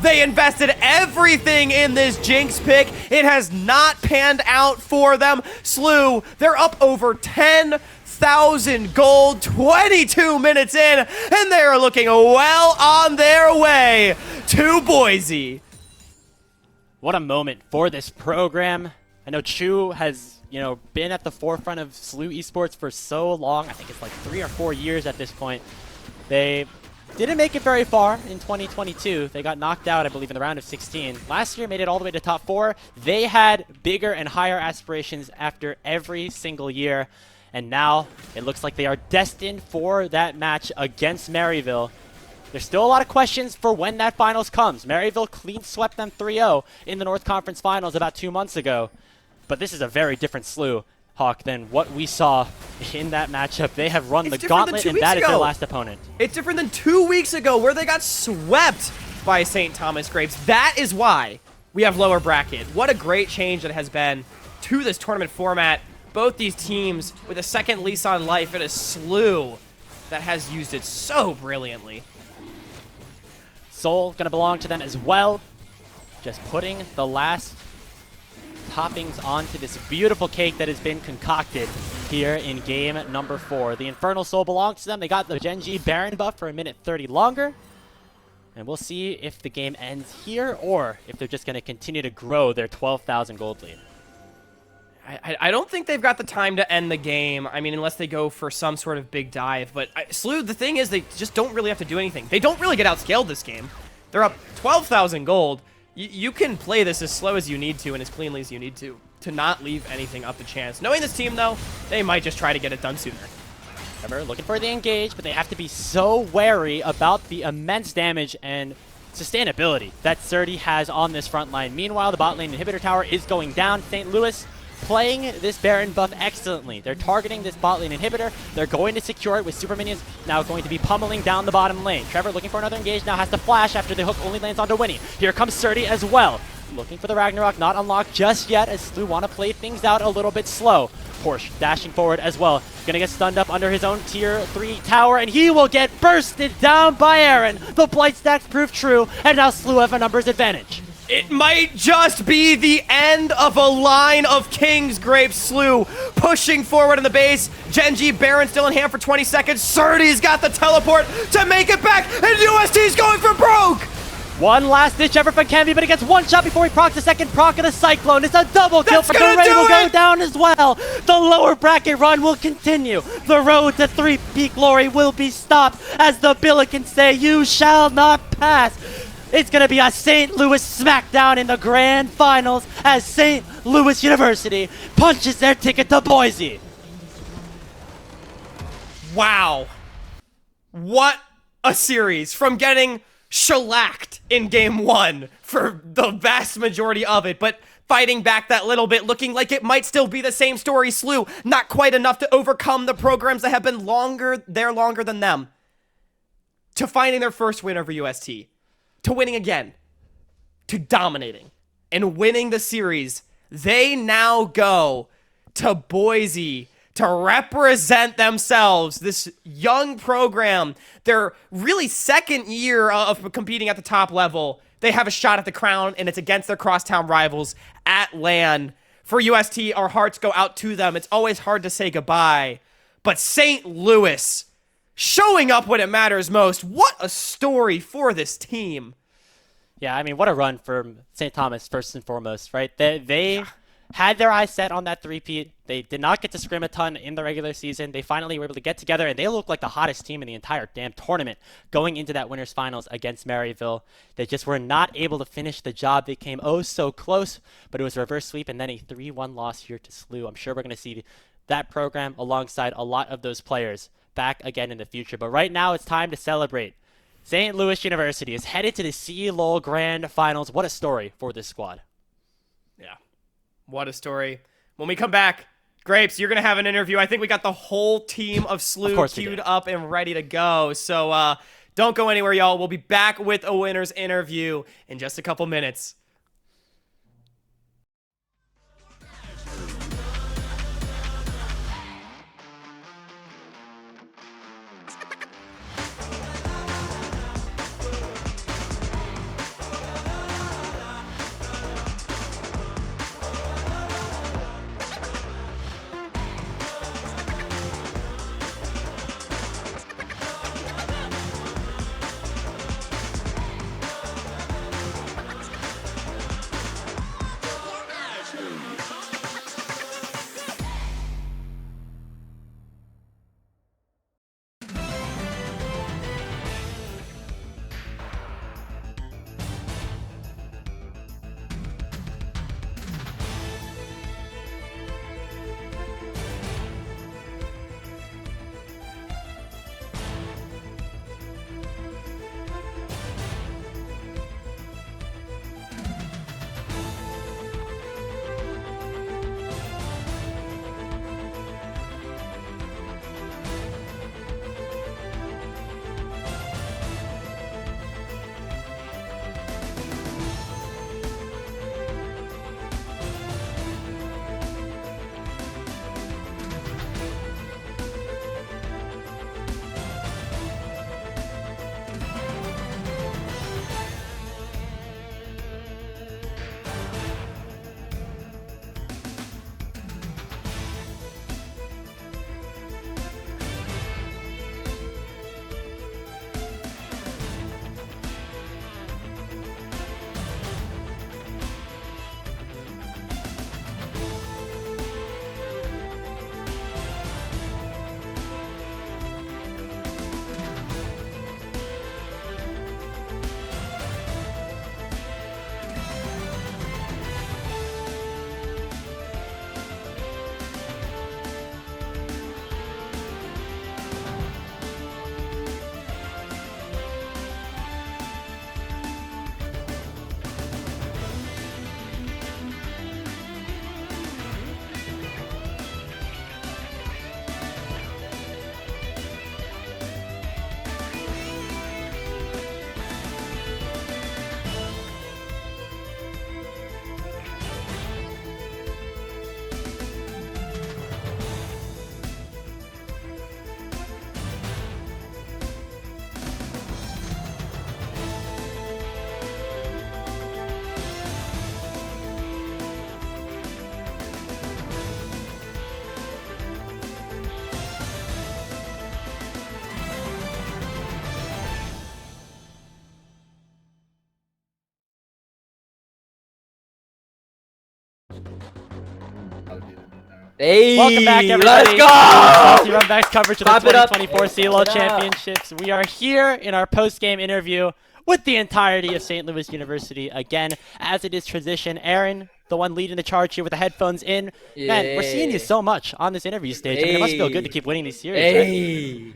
they invested everything in this Jinx pick. It has not panned out for them. Slew, they're up over 10,000 gold, 22 minutes in, and they are looking well on their way to Boise. What a moment for this program. I know Chu has, been at the forefront of Slew Esports for so long. I think it's like 3 or 4 years at this point. They didn't make it very far in 2022. They got knocked out, I believe, in the round of 16. Last year, made it all the way to top 4. They had bigger and higher aspirations after every single year. And now it looks like they are destined for that match against Maryville. There's still a lot of questions for when that finals comes. Maryville clean swept them 3-0 in the North Conference Finals about 2 months ago. But this is a very different Slew, Hawk, than what we saw in that matchup. They have run the gauntlet, and that is their last opponent. It's different than 2 weeks ago where they got swept by St. Thomas Grapes. That is why we have lower bracket. What a great change that has been to this tournament format. Both these teams with a second lease on life and a Slew that has used it so brilliantly. Soul gonna belong to them as well. Just putting the last toppings onto this beautiful cake that has been concocted here in game number 4. The Infernal Soul belongs to them. They got the Genji Baron buff for a minute 30 longer. And we'll see if the game ends here or if they're just going to continue to grow their 12,000 gold lead. I don't think they've got the time to end the game. I mean, unless they go for some sort of big dive. But Slew, the thing is, they just don't really have to do anything. They don't really get outscaled this game. They're up 12,000 gold. You can play this as slow as you need to and as cleanly as you need to not leave anything up to chance. Knowing this team, though, they might just try to get it done sooner. Trevor looking for the engage, but they have to be so wary about the immense damage and sustainability that Surdy has on this front line. Meanwhile, the bot lane inhibitor tower is going down. St. Louis playing this Baron buff excellently. They're targeting this bot lane inhibitor. They're going to secure it with super minions now going to be pummeling down the bottom lane. Trevor looking for another engage, now has to flash after the hook only lands onto Winnie. Here comes Surdy as well. Looking for the Ragnarok, not unlocked just yet as Slew want to play things out a little bit slow. Porsche dashing forward as well. Gonna get stunned up under his own tier 3 tower, and he will get bursted down by Aaron. The blight stacks prove true, and now Slew have a numbers advantage. It might just be the end of a line of King's Grape. Slew pushing forward in the base. Genji Baron still in hand for 20 seconds. Surdy's got the teleport to make it back, and UST's going for broke! One last ditch effort from Kenvi, but he gets one shot before he procs a second proc of the Cyclone. It's a double kill, but the Ray will go down as well. The lower bracket run will continue. The road to 3-peat glory will be stopped as the Billikens say, "You shall not pass." It's going to be a St. Louis smackdown in the grand finals as St. Louis University punches their ticket to Boise. Wow. What a series. From getting shellacked in game 1 for the vast majority of it, but fighting back that little bit, looking like it might still be the same story. Slew, not quite enough to overcome the programs that have been longer than them, to finding their first win over UST. To winning again. to dominating and winning the series, they now go to Boise to represent themselves, this young program, their really second year of competing at the top level. They have a shot at the crown, and it's against their crosstown rivals at LAN. For UST, our hearts go out to them. It's always hard to say goodbye. But St. Louis, showing up when it matters most. What a story for this team. Yeah, I mean, what a run for St. Thomas, first and foremost, right? They had their eyes set on that three-peat. They did not get to scrim a ton in the regular season. They finally were able to get together, and they looked like the hottest team in the entire damn tournament going into that winners finals against Maryville. They just were not able to finish the job. They came oh so close, but it was a reverse sweep and then a 3-1 loss here to SLU. I'm sure we're going to see that program alongside a lot of those players back again in the future. But right now it's time to celebrate. St. Louis University is headed to the CLOL Grand Finals. What a story for this squad. Yeah. What a story. When we come back, Grapes, you're going to have an interview. I think we got the whole team of SLU queued up and ready to go. So don't go anywhere, y'all. We'll be back with a winner's interview in just a couple minutes. Hey, Welcome back, everybody. let's go! To Runback's coverage of the Clap it up. 2024 CLO Clap it up. Championships. We are here in our post-game interview with the entirety of St. Louis University. Again, as it is tradition, Aaron, the one leading the charge here with the headphones in. Man, we're seeing you so much on this interview stage. I mean, it must feel good to keep winning these series.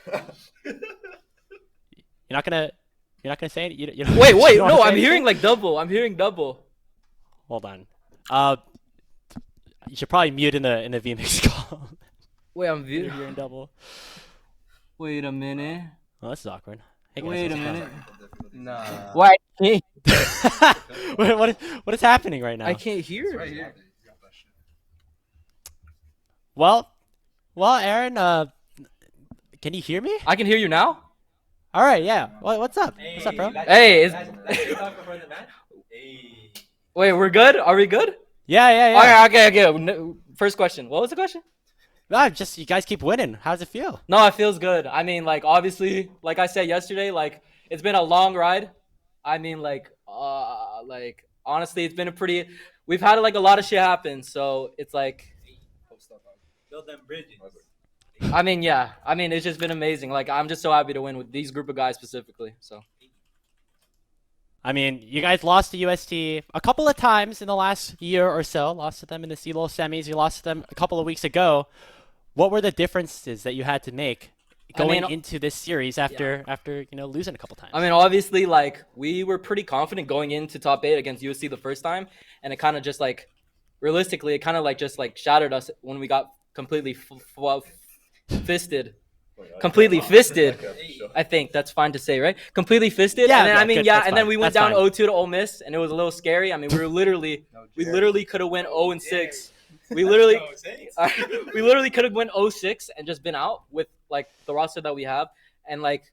Right? You're not gonna say it. You don't, Wait, you don't wanna no, say I'm anything? hearing like double. I'm hearing double. Hold on. You should probably mute in the vMix call. Wait, I'm You're viewing. hearing double. Wait a minute. Oh, this is awkward. Hey guys, Wait a how's it going? minute. Nah. Why? I what is happening right now? I can't hear. Well, Aaron, can you hear me? I can hear you now. All right, yeah. What's up? What's up, bro? Hey, wait, we're good? Are we good? Yeah. Okay. First question. What was the question? No, just you guys keep winning. How does it feel? No, it feels good. I mean, like obviously, like I said yesterday, like it's been a long ride. I mean, like honestly, it's been a pretty. We've had like a lot of shit happen, so it's like. Build them bridges. I mean, yeah. I mean, it's just been amazing. Like I'm just so happy to win with these group of guys specifically. So. I mean, you guys lost to UST a couple of times in the last year or so. Lost to them in the CLOL semis. You lost to them a couple of weeks ago. What were the differences that you had to make going into this series after losing a couple times? I mean, obviously, like we were pretty confident going into top 8 against USC the first time, and it kind of just like, realistically, it kind of like just like shattered us when we got completely fisted. Completely fisted. I think that's fine to say, right? Completely fisted. Yeah, and then, yeah, I mean, good, yeah, that's and then fine. we went That's down fine. 0-2 to Ole Miss, and it was a little scary. I mean, we literally could have went 0-6. We literally could have went 0-6 and just been out with like the roster that we have, and like,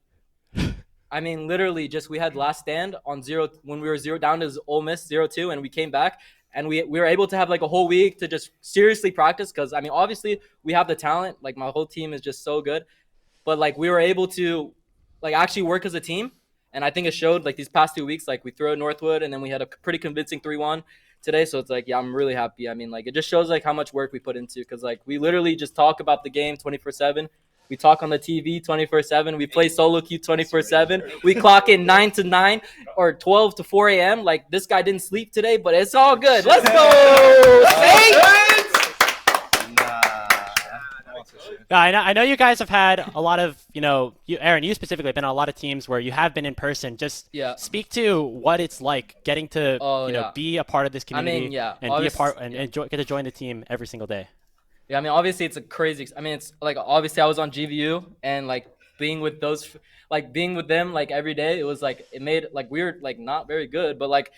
I mean, literally just we had last stand on 0 when we were 0 down to Ole Miss 0-2, and we came back. And we were able to have like a whole week to just seriously practice because, I mean, obviously we have the talent. Like my whole team is just so good. But like we were able to like actually work as a team. And I think it showed like these past 2 weeks. Like we threw at Northwood and then we had a pretty convincing 3-1 today. So it's like, yeah, I'm really happy. I mean, like it just shows like how much work we put into because like we literally just talk about the game 24/7. We talk on the TV 24/7. We play solo queue 24/7. We clock in 9 to 9 or 12 to 4 a.m. Like this guy didn't sleep today, but it's all good. Let's go, Saints! I know you guys have had a lot of, Aaron, you specifically have been on a lot of teams where you have been in person. Just speak to what it's like getting to, be a part of this community and be a part and get to join the team every single day. Yeah, I mean, obviously it's a crazy. I mean, it's like obviously I was on GVU and like being with them like every day. It was like it made like we were like not very good, but like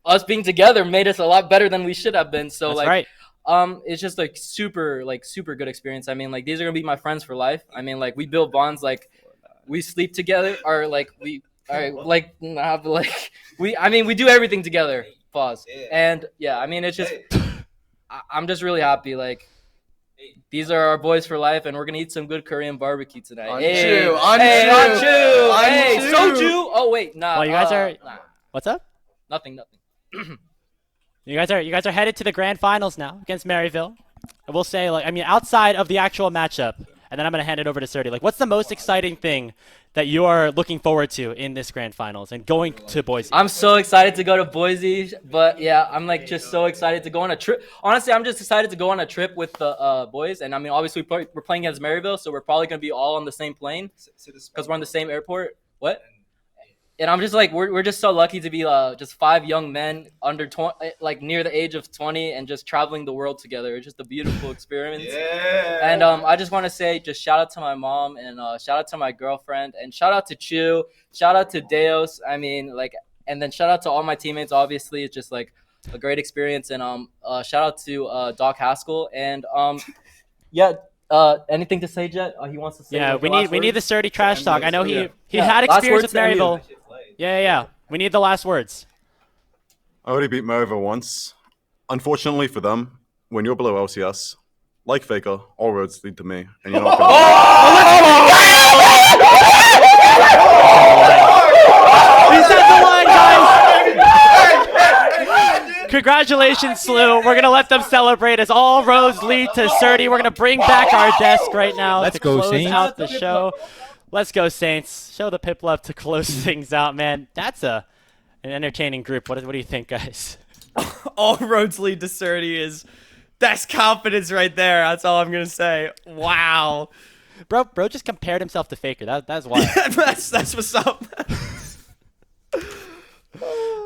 us being together made us a lot better than we should have been. So That's like, right. it's just like super good experience. I mean, like these are gonna be my friends for life. I mean, like we build bonds. Like we sleep together, or like we are like nah, but, like we. I mean, we do everything together. Pause. And yeah, I mean, it's just I'm just really happy. Like. These are our boys for life, and we're gonna eat some good Korean barbecue tonight. Hey, soju. Oh wait, nah. Well, you guys are. What's up? Nothing. You guys are headed to the grand finals now against Maryville. I will say, like, I mean, outside of the actual matchup, and then I'm gonna hand it over to Serty. Like, what's the most exciting thing that you are looking forward to in this grand finals and going to Boise? I'm so excited to go to Boise, but yeah, I'm like just so excited to go on a trip. Honestly, I'm just excited to go on a trip with the boys, and I mean, obviously we're playing against Maryville, so we're probably gonna be all on the same plane because we're on the same airport. What? And I'm just like, we're just so lucky to be just 5 young men under 20, like near the age of 20, and just traveling the world together. It's just a beautiful experience. Yeah. And I just want to say, just shout out to my mom and shout out to my girlfriend and shout out to Chu, shout out to Deos. I mean, like, and then shout out to all my teammates. Obviously, it's just like a great experience. And shout out to Doc Haskell and anything to say, Jet? He wants to say. Yeah, like, we need the Serty trash talk. I know he Yeah, had last experience words with from you. Maryville. Yeah. We need the last words. I already beat Maryville once. Unfortunately for them, when you're below LCS, like Faker, all roads lead to me, and you're not He said the line, guys! Congratulations, Slew. We're going to let them celebrate as all roads lead to Serty. We're going to bring back our desk right now to close out the show. Let's go, Saints. Show the pip love to close things out, man. That's an entertaining group. What do you think, guys? All roads lead to Serty that's confidence right there. That's all I'm gonna say. Wow. Bro just compared himself to Faker. That's wild. that's what's up.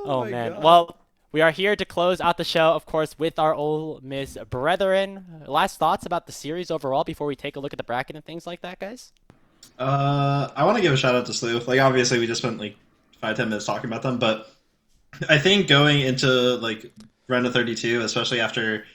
Oh man. God. Well, we are here to close out the show, of course, with our Ole Miss brethren. Last thoughts about the series overall before we take a look at the bracket and things like that, guys? I want to give a shout out to Slew. Like, obviously, we just spent like 5-10 minutes talking about them, but I think going into like round of 32, especially after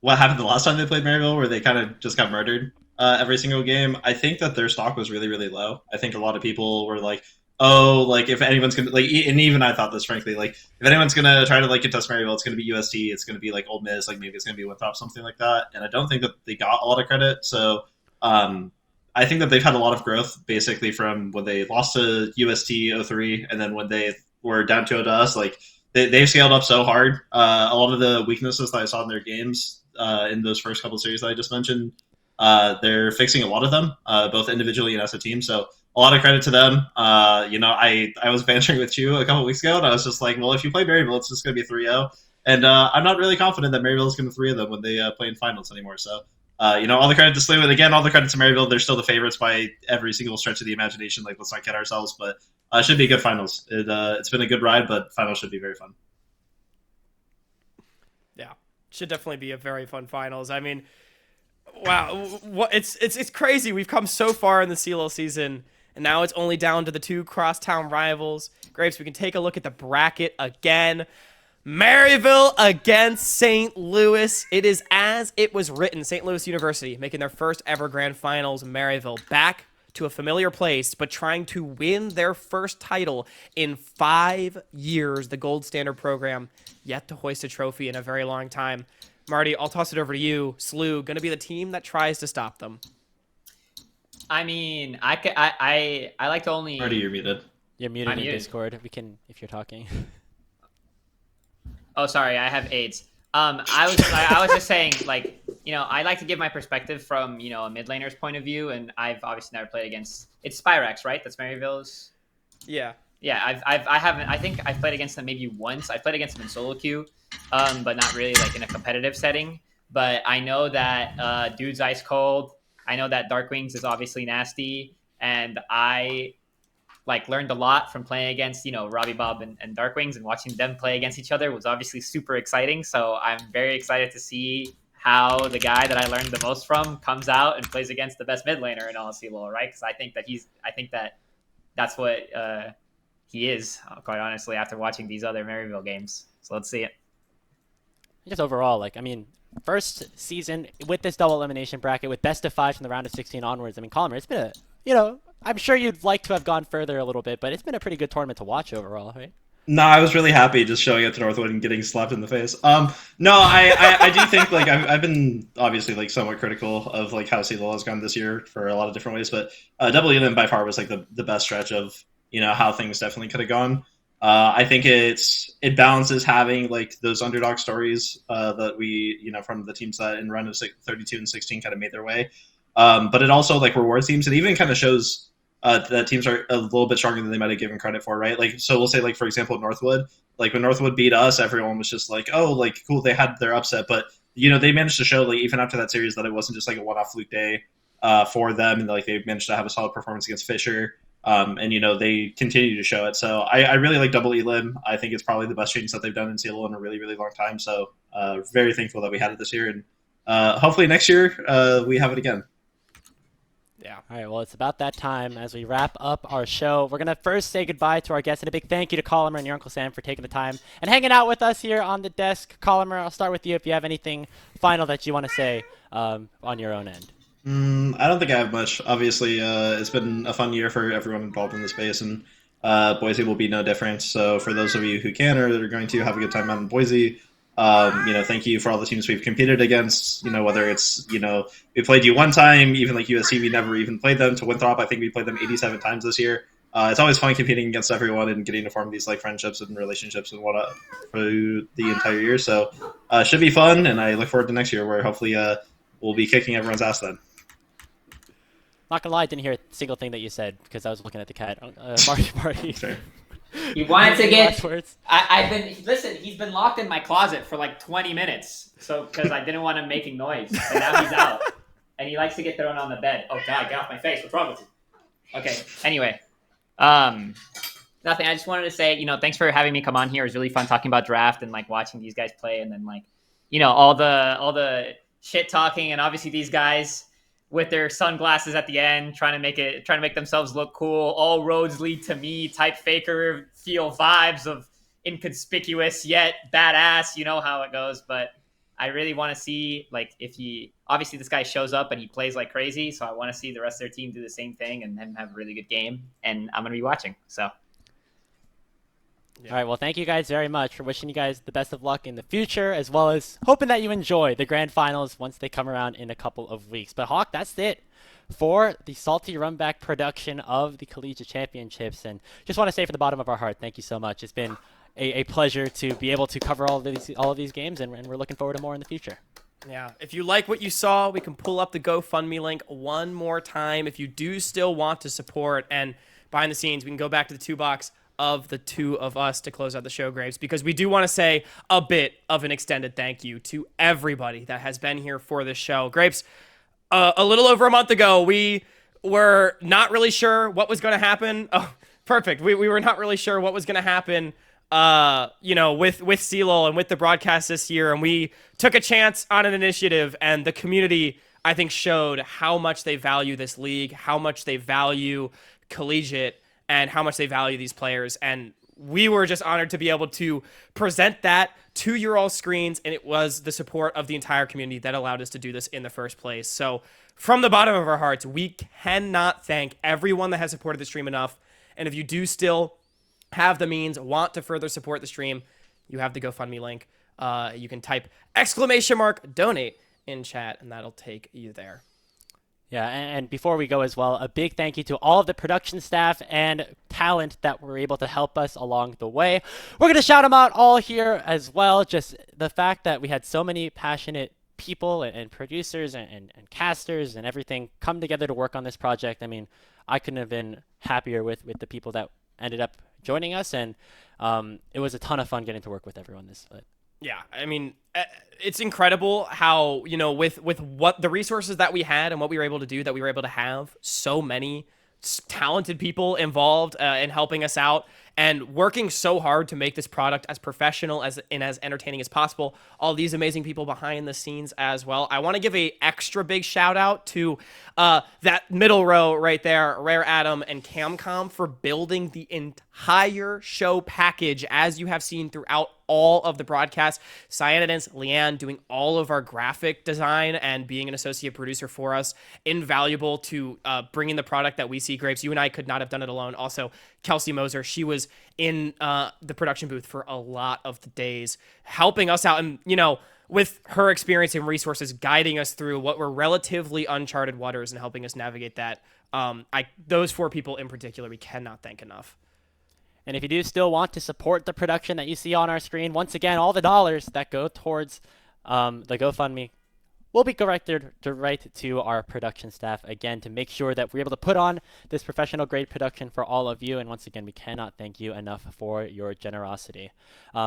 what happened the last time they played Maryville, where they kind of just got murdered every single game, I think that their stock was really, really low. I think a lot of people were like, "Oh, like if anyone's gonna like," and even I thought this, frankly, like if anyone's gonna try to like contest Maryville, it's gonna be UST, it's gonna be like Old Miss, like maybe it's gonna be Winthrop, something like that. And I don't think that they got a lot of credit. So I think that they've had a lot of growth basically from when they lost to UST 03, and then when they were down 2-0 to us, like they've scaled up so hard. A lot of the weaknesses that I saw in their games in those first couple series that I just mentioned, they're fixing a lot of them, both individually and as a team. So a lot of credit to them. I was bantering with you a couple weeks ago, and I was just like, well, if you play Maryville, it's just going to be 3-0. And I'm not really confident that Maryville is going to 3 them when they play in finals anymore. So, all the credit to SLU, and again, all the credit to Maryville. They're still the favorites by every single stretch of the imagination. Like, let's not kid ourselves, but it should be a good finals. It's been a good ride, but finals should be very fun. Yeah, should definitely be a very fun finals. I mean, wow, it's crazy. We've come so far in the CLOL season, and now it's only down to the 2 crosstown rivals. Grapes, we can take a look at the bracket again. Maryville against St. Louis. It is as it was written. St. Louis University making their first ever grand finals. Maryville back to a familiar place, but trying to win their first title in 5 years. The Gold Standard program yet to hoist a trophy in a very long time. Marty, I'll toss it over to you. SLU going to be the team that tries to stop them. I mean, I like to only. Marty, you're muted. You're muted I'm in muted. Discord. We can, if you're talking. Oh, sorry, I have AIDS. I was just saying, like, I like to give my perspective from, a mid laner's point of view, and I've obviously never played against. It's Spyrex, right? That's Maryville's. Yeah. Yeah, I haven't. I think I've played against them maybe once. I played against them in solo queue, but not really like in a competitive setting. But I know that Dude's ice cold. I know that Dark Wings is obviously nasty, and I learned a lot from playing against Robbie Bob and Dark Wings, and watching them play against each other was obviously super exciting. So I'm very excited to see how the guy that I learned the most from comes out and plays against the best mid laner in all of CLOL, right? Because I think that that's what he is, quite honestly, after watching these other Maryville games. So let's see it. Just overall, first season with this double elimination bracket with best of 5 from the round of 16 onwards. I mean, Collimer, it's been I'm sure you'd like to have gone further a little bit, but it's been a pretty good tournament to watch overall, right? No, I was really happy just showing up to Northwood and getting slapped in the face. No, I do think I've been obviously somewhat critical of how CLOL has gone this year for a lot of different ways, but Double Elim by far was the best stretch of how things definitely could have gone. I think it balances having those underdog stories that we from the teams that in run of 32 and 16 kind of made their way, but it also rewards teams and even kind of shows that teams are a little bit stronger than they might have given credit for, right? So we'll say, for example, Northwood. When Northwood beat us, everyone was just oh, cool, they had their upset. But, they managed to show, even after that series, that it wasn't just, a one-off fluke day for them. And, they managed to have a solid performance against Fisher. And, they continue to show it. So I really like Double Elim. I think it's probably the best change that they've done in CLOL in a really, really long time. So very thankful that we had it this year. And hopefully next year we have it again. Yeah. All right, well, it's about that time as we wrap up our show. We're going to first say goodbye to our guests, and a big thank you to Collimer and your Uncle Sam for taking the time and hanging out with us here on the desk. Collimer, I'll start with you if you have anything final that you want to say on your own end. I don't think I have much. Obviously, it's been a fun year for everyone involved in the space, and Boise will be no different. So for those of you who can or that are going to have a good time out in Boise, thank you for all the teams we've competed against. Whether it's we played you one time, even USC, we never even played them. To Winthrop, I think we played them 87 times this year. It's always fun competing against everyone and getting to form these friendships and relationships and whatnot for the entire year. So it should be fun, and I look forward to next year where hopefully we'll be kicking everyone's ass then. Not gonna lie, I didn't hear a single thing that you said because I was looking at the cat. Marty. Sure. He wanted to get. Last words? Listen. He's been locked in my closet for 20 minutes, so because I didn't want him making noise, and now he's out, and he likes to get thrown on the bed. Oh God, get off my face! What's wrong with you? Okay. Anyway, nothing. I just wanted to say, thanks for having me come on here. It was really fun talking about draft and watching these guys play, and then all the shit talking, and obviously these guys. with their sunglasses at the end, trying to make themselves look cool. All roads lead to me type faker feel vibes of inconspicuous yet badass. You know how it goes, but I really want to see, like, if obviously this guy shows up and he plays like crazy, so I want to see the rest of their team do the same thing and then have a really good game, and I'm going to be watching. So All right, well, thank you guys very much for wishing you guys the best of luck in the future, as well as hoping that you enjoy the grand finals once they come around in a couple of weeks. But Hawk, that's it for the Salty Runback production of the Collegiate Championships. And just want to say from the bottom of our heart, thank you so much. It's been a pleasure to be able to cover all of these games, and we're looking forward to more in the future. Yeah, if you like what you saw, we can pull up the GoFundMe link one more time. If you do still want to support, and behind the scenes, we can go back to the 2-box of the two of us to close out the show, Graves, because we do want to say a bit of an extended thank you to everybody that has been here for this show. Graves, a little over a month ago, we were not really sure what was going to happen. Oh, perfect. We were not really sure what was going to happen, with CLOL and with the broadcast this year, and we took a chance on an initiative, and the community, I think, showed how much they value this league, how much they value Collegiate, and how much they value these players. And we were just honored to be able to present that to your all screens, and it was the support of the entire community that allowed us to do this in the first place. So from the bottom of our hearts, we cannot thank everyone that has supported the stream enough. And if you do still have the means, want to further support the stream, you have the GoFundMe link. You can type !donate in chat, and that'll take you there. Yeah, and before we go as well, a big thank you to all of the production staff and talent that were able to help us along the way. We're going to shout them out all here as well. Just the fact that we had so many passionate people and producers and casters and everything come together to work on this project. I mean, I couldn't have been happier with the people that ended up joining us, and it was a ton of fun getting to work with everyone this. Yeah, I mean, it's incredible how, with what the resources that we had and what we were able to do, that we were able to have so many talented people involved in helping us out and working so hard to make this product as professional and as entertaining as possible. All these amazing people behind the scenes as well. I want to give a extra big shout out to that middle row right there, Rare Adam and Camcom, for building the entire show package as you have seen throughout all of the broadcasts. Cyanidance, Leanne doing all of our graphic design and being an associate producer for us. Invaluable to bringing the product that we see, Grapes. You and I could not have done it alone. Also, Kelsey Moser, she was in the production booth for a lot of the days, helping us out. And, with her experience and resources, guiding us through what were relatively uncharted waters and helping us navigate that. Those 4 people in particular, we cannot thank enough. And if you do still want to support the production that you see on our screen, once again, all the dollars that go towards the GoFundMe will be directed right to our production staff, again, to make sure that we're able to put on this professional grade production for all of you. And once again, we cannot thank you enough for your generosity.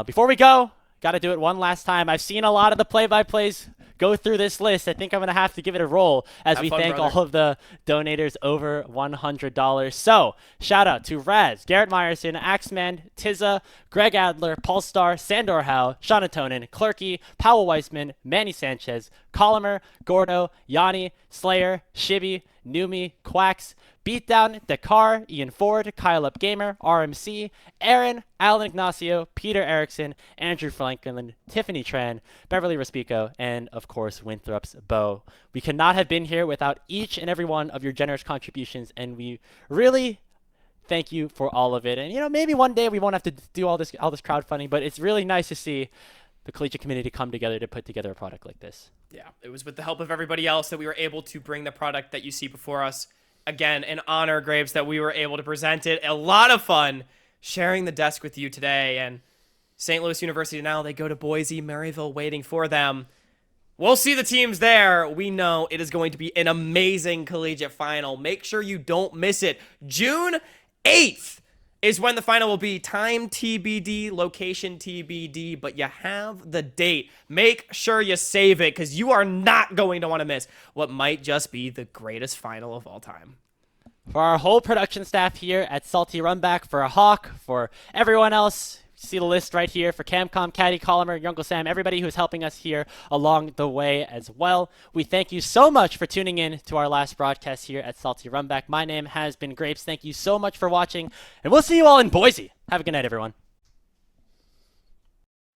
Before we go, got to do it one last time. I've seen a lot of the play-by-plays go through this list. I think I'm going to have to give it a roll as we thank all of the donators over $100. So, shout out to Raz, Garrett Meyerson, Axeman, Tizza, Greg Adler, Polestar, Sandor Howe, Shonatonin, Clerky, Powell Weissman, Manny Sanchez, Colomer, Gordo, Yanni, Slayer, Shibby, Numi, Quacks, Beatdown, Dakar, Ian Ford, Kyle Up Gamer, RMC, Aaron, Alan Ignacio, Peter Erickson, Andrew Franklin, Tiffany Tran, Beverly Respico, and of course Winthrop's Bo. We could not have been here without each and every one of your generous contributions, and we really thank you for all of it. And maybe one day we won't have to do all this crowdfunding, but it's really nice to see the collegiate community come together to put together a product like this. Yeah, it was with the help of everybody else that we were able to bring the product that you see before us. Again, an honor, Graves, that we were able to present it. A lot of fun sharing the desk with you today. And St. Louis University now, they go to Boise, Maryville waiting for them. We'll see the teams there. We know it is going to be an amazing collegiate final. Make sure you don't miss it. June 8th is when the final will be. Time TBD, location TBD, but you have the date. Make sure you save it because you are not going to want to miss what might just be the greatest final of all time. For our whole production staff here at Salty Runback, for Hawk, for everyone else, see the list right here for Camcom, Caddy, Collimer, your Uncle Sam, everybody who's helping us here along the way as well. We thank you so much for tuning in to our last broadcast here at Salty Runback. My name has been Grapes. Thank you so much for watching, and we'll see you all in Boise. Have a good night, everyone.